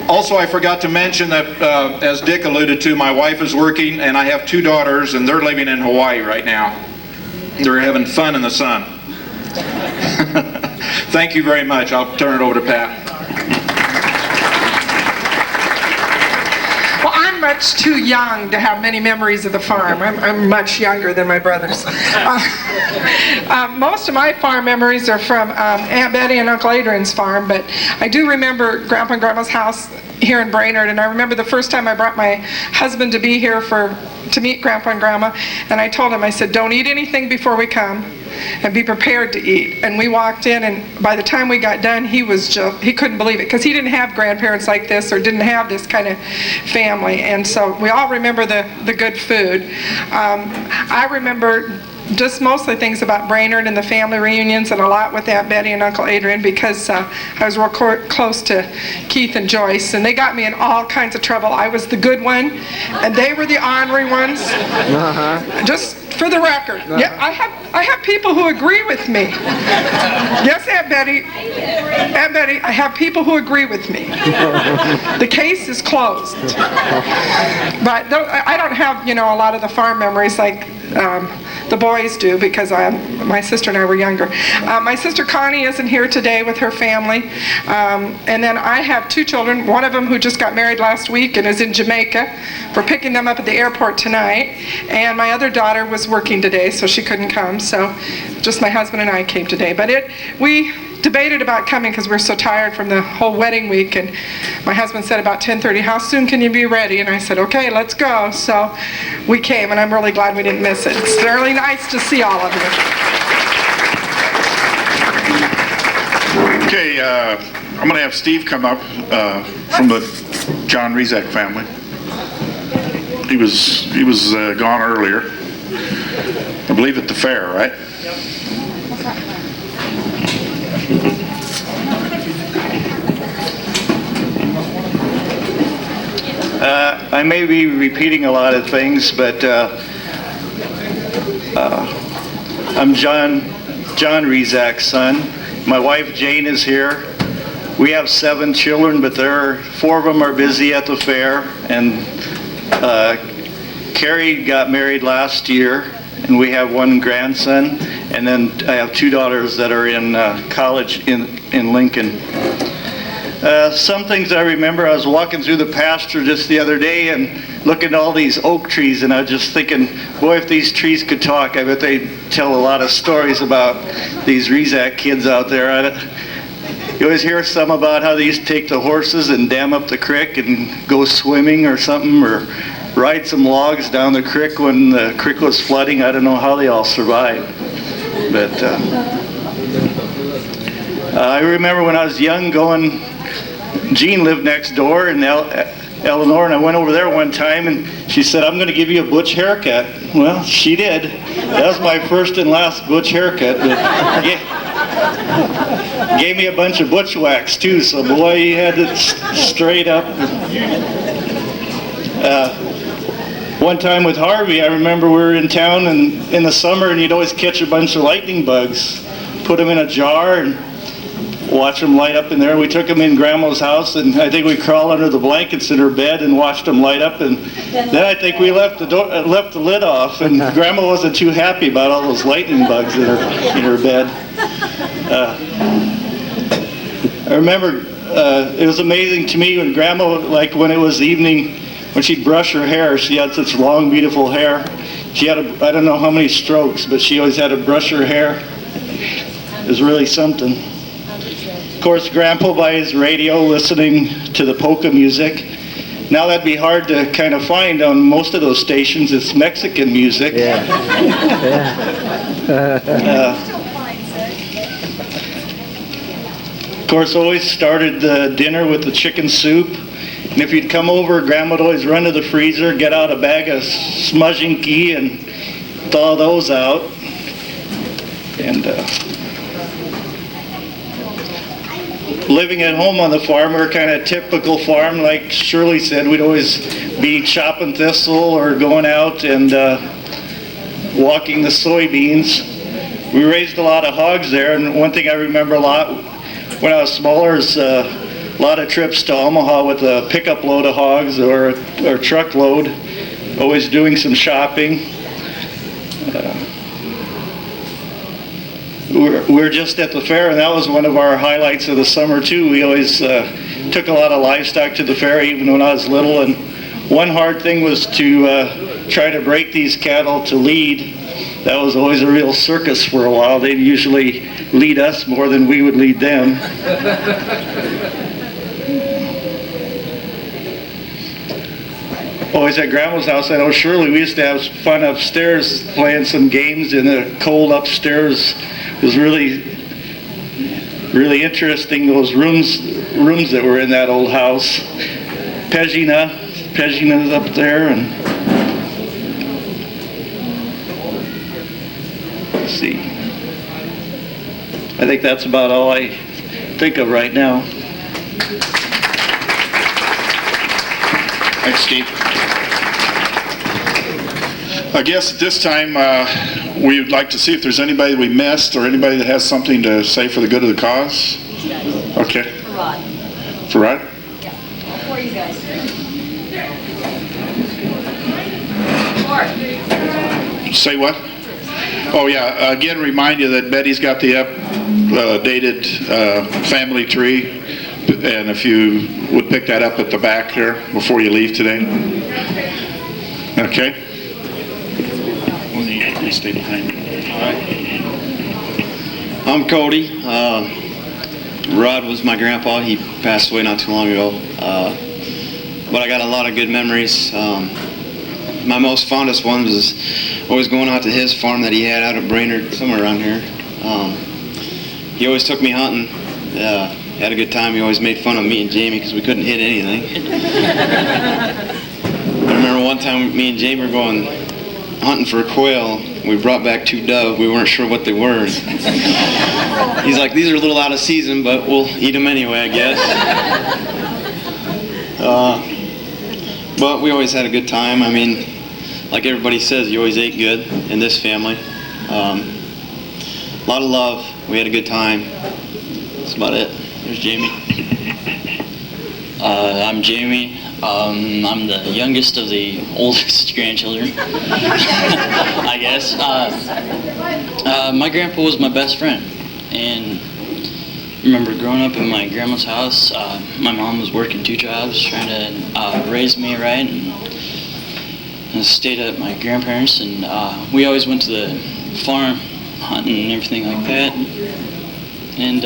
Also, I forgot to mention that, as Dick alluded to, my wife is working, and I have 2 daughters, and they're living in Hawaii right now. They're having fun in the sun. Thank you very much. I'll turn it over to Pat. I'm much too young to have many memories of the farm. I'm much younger than my brothers. Most of my farm memories are from Aunt Betty and Uncle Adrian's farm, but I do remember Grandpa and Grandma's house here in Brainerd, and I remember the first time I brought my husband to be here to meet Grandpa and Grandma, and I told him, I said, don't eat anything before we come, and be prepared to eat. And we walked in, and by the time we got done, he couldn't believe it, because he didn't have grandparents like this, or didn't have this kind of family. And so we all remember the good food. I remember just mostly things about Brainerd and the family reunions, and a lot with Aunt Betty and Uncle Adrian, because I was real close to Keith and Joyce, and they got me in all kinds of trouble. I was the good one, and they were the ornery ones. Just for the record. Yeah, I have people who agree with me. Yes, Aunt Betty. Aunt Betty, I have people who agree with me. The case is closed. But I don't have, a lot of the farm memories like the boys do, because my sister and I were younger. My sister Connie isn't here today with her family. And then I have 2 children, one of them who just got married last week and is in Jamaica. We're picking them up at the airport tonight. And my other daughter was working today, so she couldn't come. So just my husband and I came today. But we debated about coming because we're so tired from the whole wedding week, and my husband said about 10:30, how soon can you be ready? And I said, okay, let's go. So we came, and I'm really glad we didn't miss it. It's really nice to see all of you. Okay, I'm going to have Steve come up from the John Rezac family. He was gone earlier, I believe at the fair, right? I may be repeating a lot of things, but I'm John Rezac's son. My wife Jane is here. We have 7 children, but 4 of them are busy at the fair. And Carrie got married last year, and we have 1 grandson. And then I have 2 daughters that are in college in Lincoln. Some things I remember, I was walking through the pasture just the other day and looking at all these oak trees, and I was just thinking, boy, if these trees could talk, I bet they'd tell a lot of stories about these Rezac kids out there. You always hear some about how they used to take the horses and dam up the creek and go swimming or something, or ride some logs down the creek when the creek was flooding. I don't know how they all survived. But I remember when I was young Jean lived next door in Eleanor, and I went over there one time, and she said, I'm going to give you a butch haircut. Well, she did. That was my first and last butch haircut. But gave me a bunch of butch wax, too, so boy, you had it straight up. One time with Harvey, I remember we were in town and in the summer, and you'd always catch a bunch of lightning bugs, put them in a jar, and watch them light up in there. We took them in Grandma's house, and I think we crawled under the blankets in her bed and watched them light up. And then I think we left the lid off, and Grandma wasn't too happy about all those lightning bugs in her bed. I remember it was amazing to me when Grandma, like when it was evening, when she'd brush her hair, she had such long, beautiful hair. She had I don't know how many strokes, but she always had to brush her hair. It was really something. Of course, Grandpa by his radio listening to the polka music. Now that'd be hard to kind of find on most of those stations. It's Mexican music. Yeah. Of course, always started the dinner with the chicken soup. And if you'd come over, Grandma'd always run to the freezer, get out a bag of smudginky and thaw those out. And living at home on the farm, we're kind of typical farm. Like Shirley said, we'd always be chopping thistle or going out and walking the soybeans. We raised a lot of hogs there, and one thing I remember a lot when I was smaller is a lot of trips to Omaha with a pickup load of hogs or a truckload, always doing some shopping. We're just at the fair, and that was one of our highlights of the summer too. We always took a lot of livestock to the fair, even when I was little. And one hard thing was to try to break these cattle to lead. That was always a real circus for a while. They'd usually lead us more than we would lead them. Always at Grandma's house, I know Shirley, we used to have fun upstairs playing some games in the cold upstairs. It was really interesting, those rooms that were in that old house. Pezina's up there, and let's see. I think that's about all I think of right now. Thanks, Steve. I guess at this time we would like to see if there's anybody we missed or anybody that has something to say for the good of the cause. Okay. For Rod. For Rod? Yeah. For you guys. Say what? Oh yeah, again remind you that Betty's got the updated family tree, and if you would pick that up at the back there before you leave today. Okay? Stay behind me. All right. I'm Cody. Rod was my grandpa. He passed away not too long ago. But I got a lot of good memories. My most fondest one was always going out to his farm that he had out at Brainerd, somewhere around here. He always took me hunting. Had a good time. He always made fun of me and Jamie because we couldn't hit anything. I remember one time me and Jamie were going hunting for a quail. We brought back 2 dove. We weren't sure what they were. He's like, these are a little out of season, but we'll eat them anyway, I guess. But we always had a good time. I mean, like everybody says, you always ate good in this family. A lot of love. We had a good time. That's about it. There's Jamie. I'm Jamie. I'm the youngest of the oldest grandchildren, I guess. My grandpa was my best friend, and I remember growing up in my grandma's house. My mom was working 2 jobs trying to raise me right, and stayed at my grandparents', and we always went to the farm hunting and everything like that, and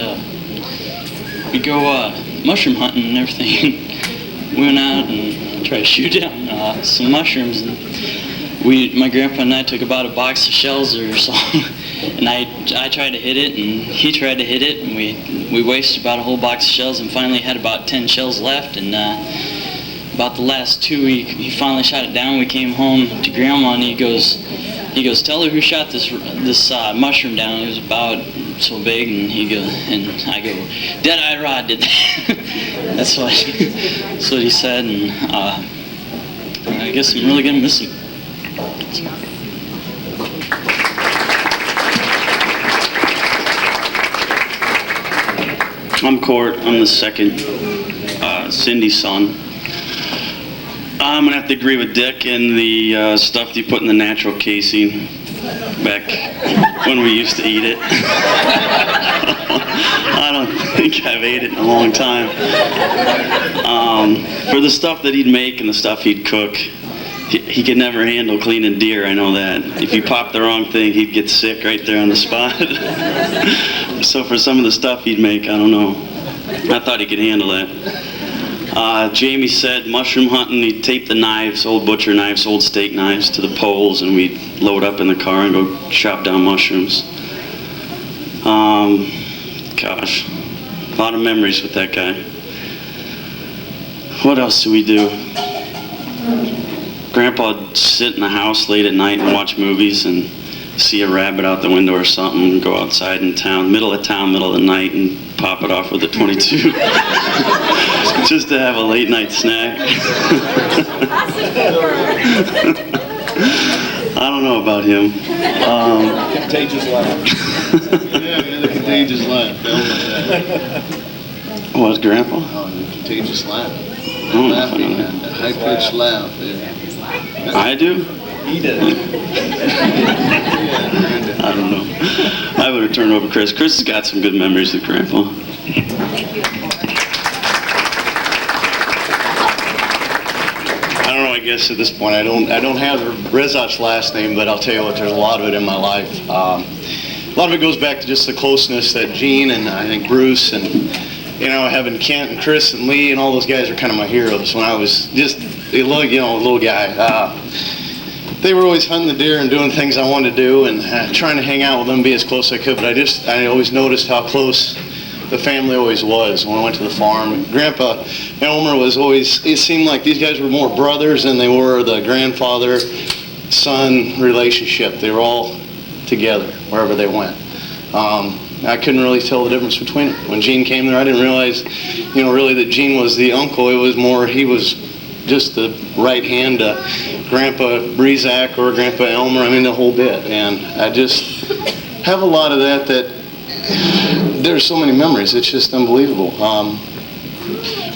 we'd go mushroom hunting and everything. We went out and tried to shoot down some mushrooms, and my grandpa and I took about a box of shells or something, and I tried to hit it, and he tried to hit it, and we wasted about a whole box of shells, and finally had about 10 shells left, and about the last 2 he finally shot it down. We came home to Grandma, and he goes, tell her who shot this mushroom down. It was about so big, and I go, Dead-Eye Rod did that. That's what he said, and I guess I'm really gonna miss him. I'm Court. I'm the second, Cindy's son. I'm gonna have to agree with Dick in the stuff you put in the natural casing back when we used to eat it. I don't think I've ate it in a long time. For the stuff that he'd make and the stuff he'd cook, he could never handle cleaning deer, I know that. If you popped the wrong thing, he'd get sick right there on the spot. So for some of the stuff he'd make, I don't know. I thought he could handle that. Jamie said mushroom hunting, he'd tape the knives, old butcher knives, old steak knives to the poles, and we'd load up in the car and go chop down mushrooms. Gosh, a lot of memories with that guy. What else do we do? Grandpa'd sit in the house late at night and watch movies and see a rabbit out the window or something, and go outside in town, middle of the night, and pop it off with a 22. Just to have a late night snack. I don't know about him. Contagious laugh. Yeah, the contagious laugh. What, Grandpa? Oh, the contagious laugh. Oh, Laughing and a high-pitched laugh. Yeah. I do? He does. I don't know. I better turn it over to Chris. Chris has got some good memories with Grandpa. I don't know, I guess at this point I don't have Rezac's last name, but I'll tell you what, there's a lot of it in my life. A lot of it goes back to just the closeness that Gene and I think Bruce and, having Kent and Chris and Lee and all those guys are kind of my heroes when I was just a little guy. They were always hunting the deer and doing things I wanted to do and trying to hang out with them, be as close as I could, but I always noticed how close the family always was when I went to the farm. Grandpa Elmer was always, it seemed like these guys were more brothers than they were the grandfather-son relationship. They were all together wherever they went. I couldn't really tell the difference between them. When Gene came there, I didn't realize, really that Gene was the uncle. It was more, he was just the right hand to Grandpa Rezac or Grandpa Elmer, the whole bit. And I just have a lot of that there's so many memories, it's just unbelievable.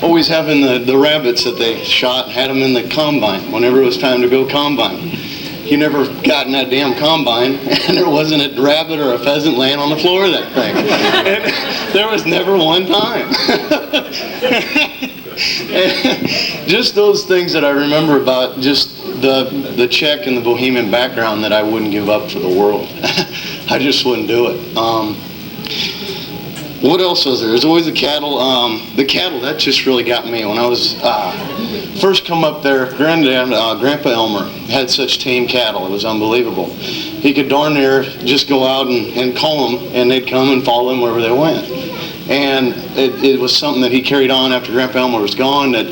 Always having the rabbits that they shot, had them in the combine whenever it was time to go combine. You never got in that damn combine and there wasn't a rabbit or a pheasant laying on the floor of that thing. And there was never one time. Just those things that I remember about just the Czech and the Bohemian background that I wouldn't give up for the world. I just wouldn't do it. What else was there? There's always the cattle. The cattle, that just really got me. When I was first come up there, Grandpa Elmer had such tame cattle. It was unbelievable. He could darn near just go out and call them, and they'd come and follow him wherever they went. And it was something that he carried on after Grandpa Elmer was gone, that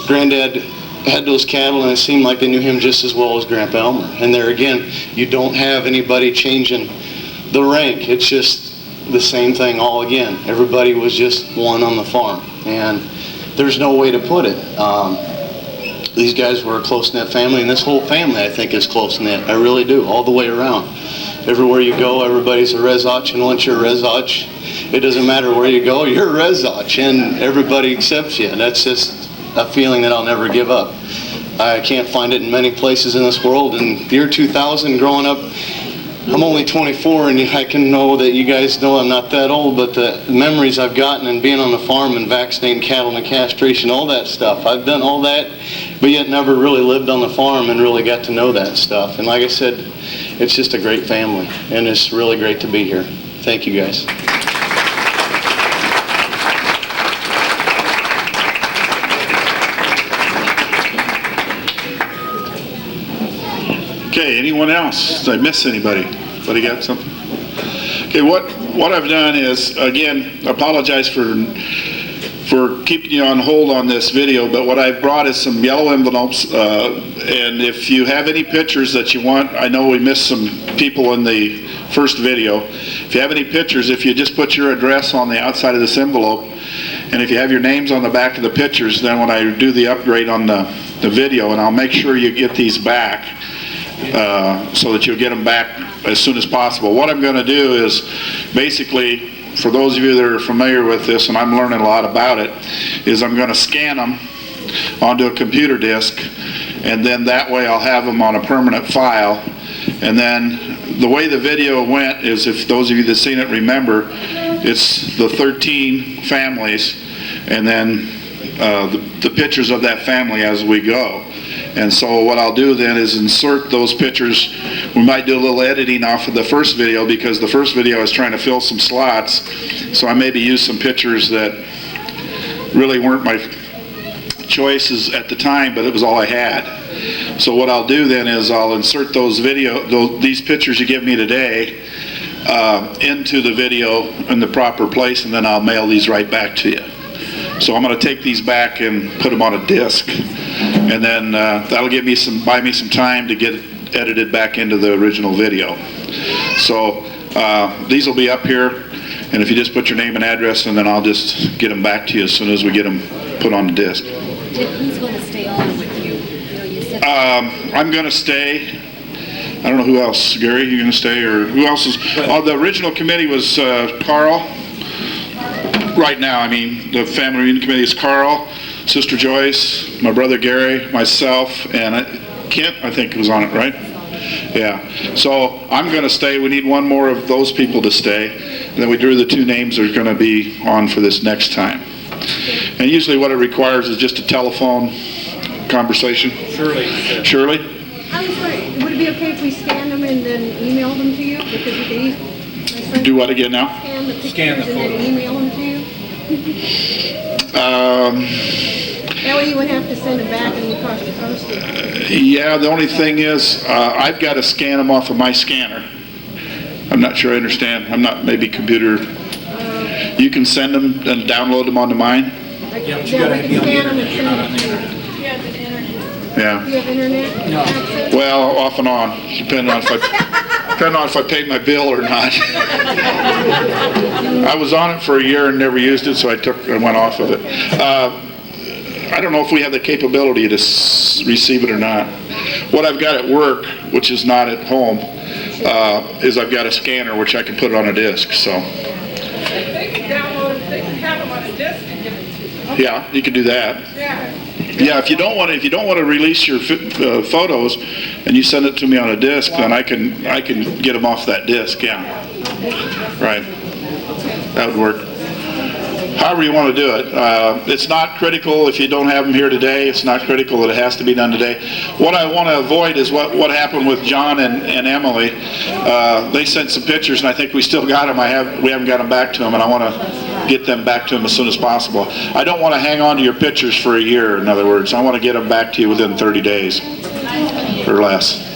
Granddad had those cattle, and it seemed like they knew him just as well as Grandpa Elmer. And there again, you don't have anybody changing the rank. It's just the same thing all again. Everybody was just one on the farm, and there's no way to put it. These guys were a close-knit family, and this whole family, I think, is close-knit. I really do, all the way around. Everywhere you go, everybody's a Rezac, and once you're a Rezac, it doesn't matter where you go, you're a Rezac, and everybody accepts you. That's just a feeling that I'll never give up. I can't find it in many places in this world. In the year 2000, growing up, I'm only 24, and I can know that you guys know I'm not that old, but the memories I've gotten and being on the farm and vaccinating cattle and castration, all that stuff, I've done all that, but yet never really lived on the farm and really got to know that stuff. And like I said, it's just a great family, and it's really great to be here. Thank you, guys. Okay, anyone else? Did I miss anybody? Anybody got something? Okay, what I've done is, again, apologize for keeping you on hold on this video, but what I've brought is some yellow envelopes, and if you have any pictures that you want, I know we missed some people in the first video. If you have any pictures, if you just put your address on the outside of this envelope, and if you have your names on the back of the pictures, then when I do the upgrade on the video, and I'll make sure you get these back, so that you'll get them back as soon as possible. What I'm going to do is basically, for those of you that are familiar with this, and I'm learning a lot about it, is I'm going to scan them onto a computer disk, and then that way I'll have them on a permanent file. And then the way the video went is, if those of you that's seen it remember, it's the 13 families, and then the pictures of that family as we go. And so what I'll do then is insert those pictures. We might do a little editing off of the first video, because the first video is trying to fill some slots. So I maybe use some pictures that really weren't my choices at the time, but it was all I had. So what I'll do then is I'll insert these pictures you give me today into the video in the proper place, and then I'll mail these right back to you. So I'm going to take these back and put them on a disc, and then that'll buy me some time to get it edited back into the original video. So these will be up here, and if you just put your name and address, and then I'll just get them back to you as soon as we get them put on the disc. Who's going to stay on with you? I'm going to stay. I don't know who else. Gary, you going to stay, or who else is? The original committee was Carl. Right now, I mean, the family reunion committee is Carl, Sister Joyce, my brother Gary, myself, and Kent, I think, was on it, right? Yeah. So I'm going to stay. We need one more of those people to stay. And then we drew the two names that are going to be on for this next time. And usually what it requires is just a telephone conversation. Shirley? I'm sorry, would it be okay if we scan them and then email them to you? Because we can do what again now? Scan the pictures and then email them to you? That way you wouldn't have to send them back and it would cost you postage. Yeah, the only thing is I've got to scan them off of my scanner. I'm not sure I understand. I'm not maybe computer. You can send them and download them onto mine? Yeah, but you gotta be on the internet. You're not on the internet. Yeah. Do you have internet? No. Well, off and on, depending on if I paid my bill or not. I was on it for a year and never used it, so I went off of it. I don't know if we have the capability to receive it or not. What I've got at work, which is not at home, is I've got a scanner which I can put it on a disc. So. They can download them. They can have them on a disc and give it to you. Yeah, you can do that. Yeah. Yeah, if you don't want to release your photos, and you send it to me on a disc, then I can get them off that disc. Yeah, right. That would work. However you want to do it. It's not critical if you don't have them here today. It's not critical that it has to be done today. What I want to avoid is what happened with John and Emily. They sent some pictures, and I think we still got them. We haven't got them back to them, and I want to get them back to him as soon as possible. I don't want to hang on to your pictures for a year, in other words. I want to get them back to you within 30 days or less.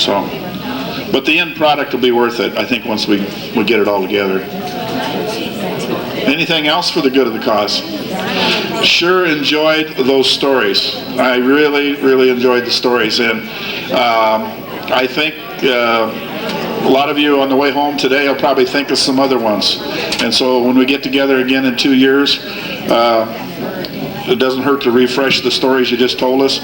So, but the end product will be worth it, I think, once we get it all together. Anything else for the good of the cause? Sure enjoyed those stories. I really, really enjoyed the stories, and I think a lot of you on the way home today will probably think of some other ones. And so when we get together again in 2 years, it doesn't hurt to refresh the stories you just told us.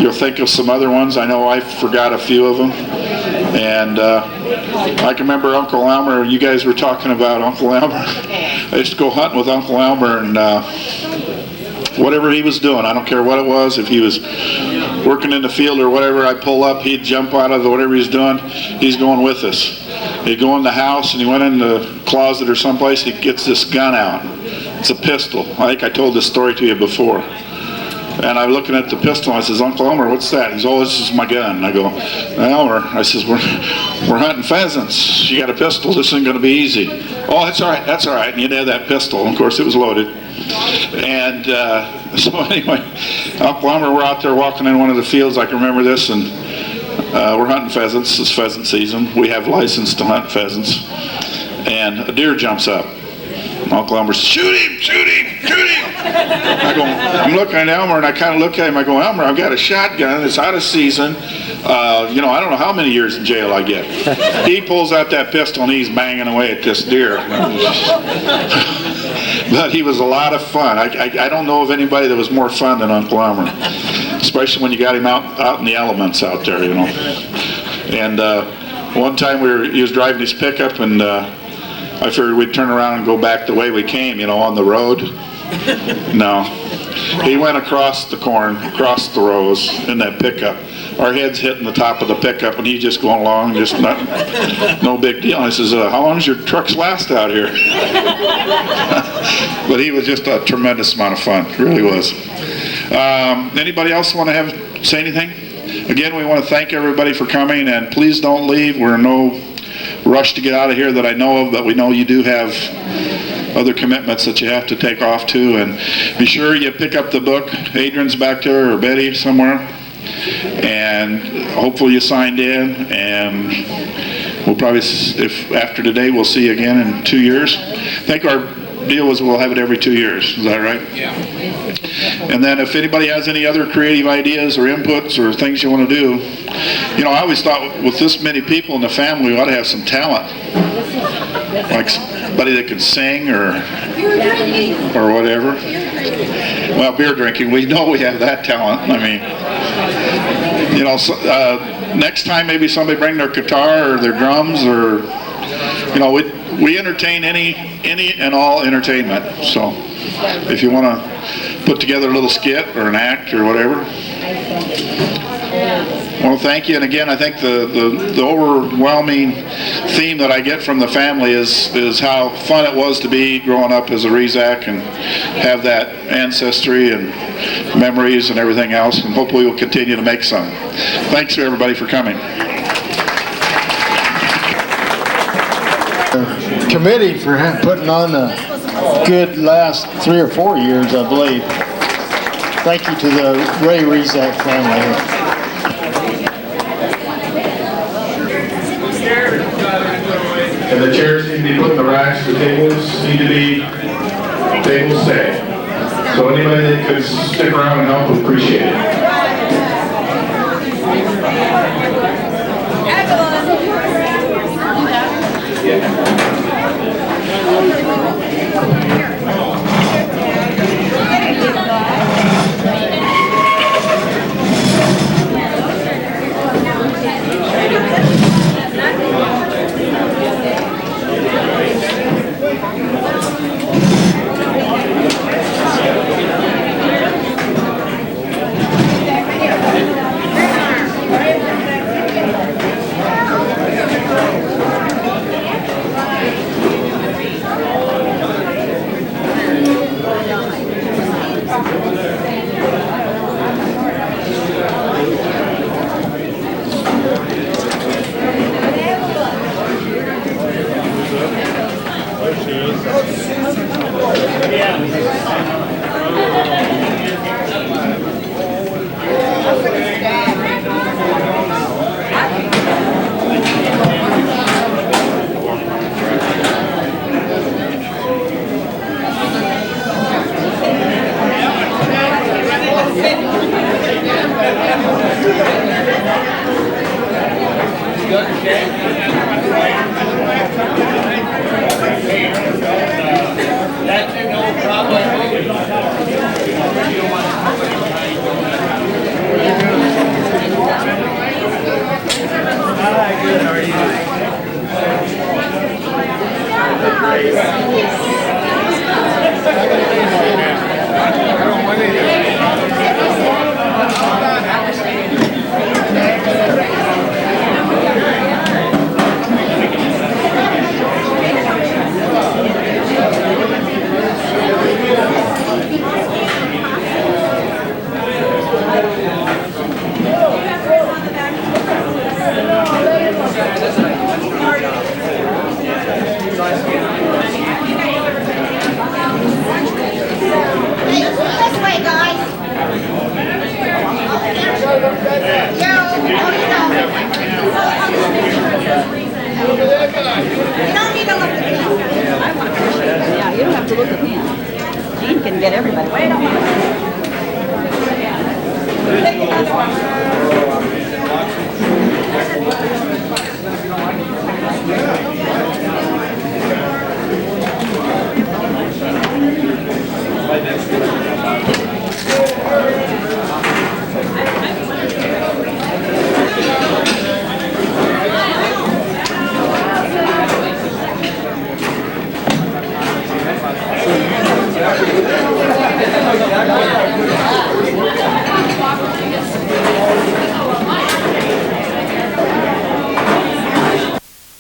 You'll think of some other ones. I know I forgot a few of them. And I can remember Uncle Elmer. You guys were talking about Uncle Elmer. I used to go hunting with Uncle Elmer, and whatever he was doing, I don't care what it was, if he was working in the field or whatever, I'd pull up, he'd jump out of whatever he's doing, he's going with us. He'd go in the house, and he went in the closet or someplace, he gets this gun out. It's a pistol. I think I told this story to you before. And I'm looking at the pistol, and I says, Uncle Elmer, what's that? He says, oh, this is my gun. And I go, Elmer, I says, we're hunting pheasants. You got a pistol, this isn't going to be easy. Oh, that's all right, that's all right. And you'd have that pistol, and of course it was loaded. And so anyway, Uncle Elmer, we're out there walking in one of the fields, I can remember this, and we're hunting pheasants. It's pheasant season. We have license to hunt pheasants. And a deer jumps up. Uncle Elmer says, shoot him, shoot him, shoot him. I'm looking at Elmer, and I kind of look at him. I go, Elmer, I've got a shotgun. It's out of season. I don't know how many years in jail I get. He pulls out that pistol, and he's banging away at this deer. But he was a lot of fun. I don't know of anybody that was more fun than Uncle Elmer, especially when you got him out in the elements out there, you know. And one time he was driving his pickup, and I figured we'd turn around and go back the way we came, you know, on the road. No. He went across the corn, across the rows in that pickup. Our heads hitting the top of the pickup, and he's just going along, just no big deal. And I says, how long does your trucks last out here? But he was just a tremendous amount of fun, really was. Anybody else want to say anything? Again, we want to thank everybody for coming, and please don't leave. We're in no rush to get out of here that I know of, but we know you do have other commitments that you have to take off to, and be sure you pick up the book. Adrian's back there, or Betty somewhere, and hopefully you signed in, and we'll probably, if after today, we'll see you again in 2 years. I think our deal was we'll have it every 2 years. Is that right? Yeah. And then if anybody has any other creative ideas or inputs or things you want to do, you know, I always thought with this many people in the family, we ought to have some talent. Like somebody that can sing or whatever. Well, beer drinking, we know we have that talent. I mean, you know, next time maybe somebody bring their guitar or their drums, or, you know, we entertain any and all entertainment. So if you want to put together a little skit or an act or whatever. Well, thank you. And again, I think the overwhelming theme that I get from the family is how fun it was to be growing up as a Rezac and have that ancestry and memories and everything else. And hopefully we'll continue to make some. Thanks to everybody for coming. Committee for putting on a good last 3 or 4 years, I believe. Thank you to the Ray Rezac family. And the chairs need to be put in the racks, the tables need to be table stay. So anybody that could stick around and help would appreciate it. Yeah, you don't have to look at him. Gene can get everybody. Wait a minute. Take another one.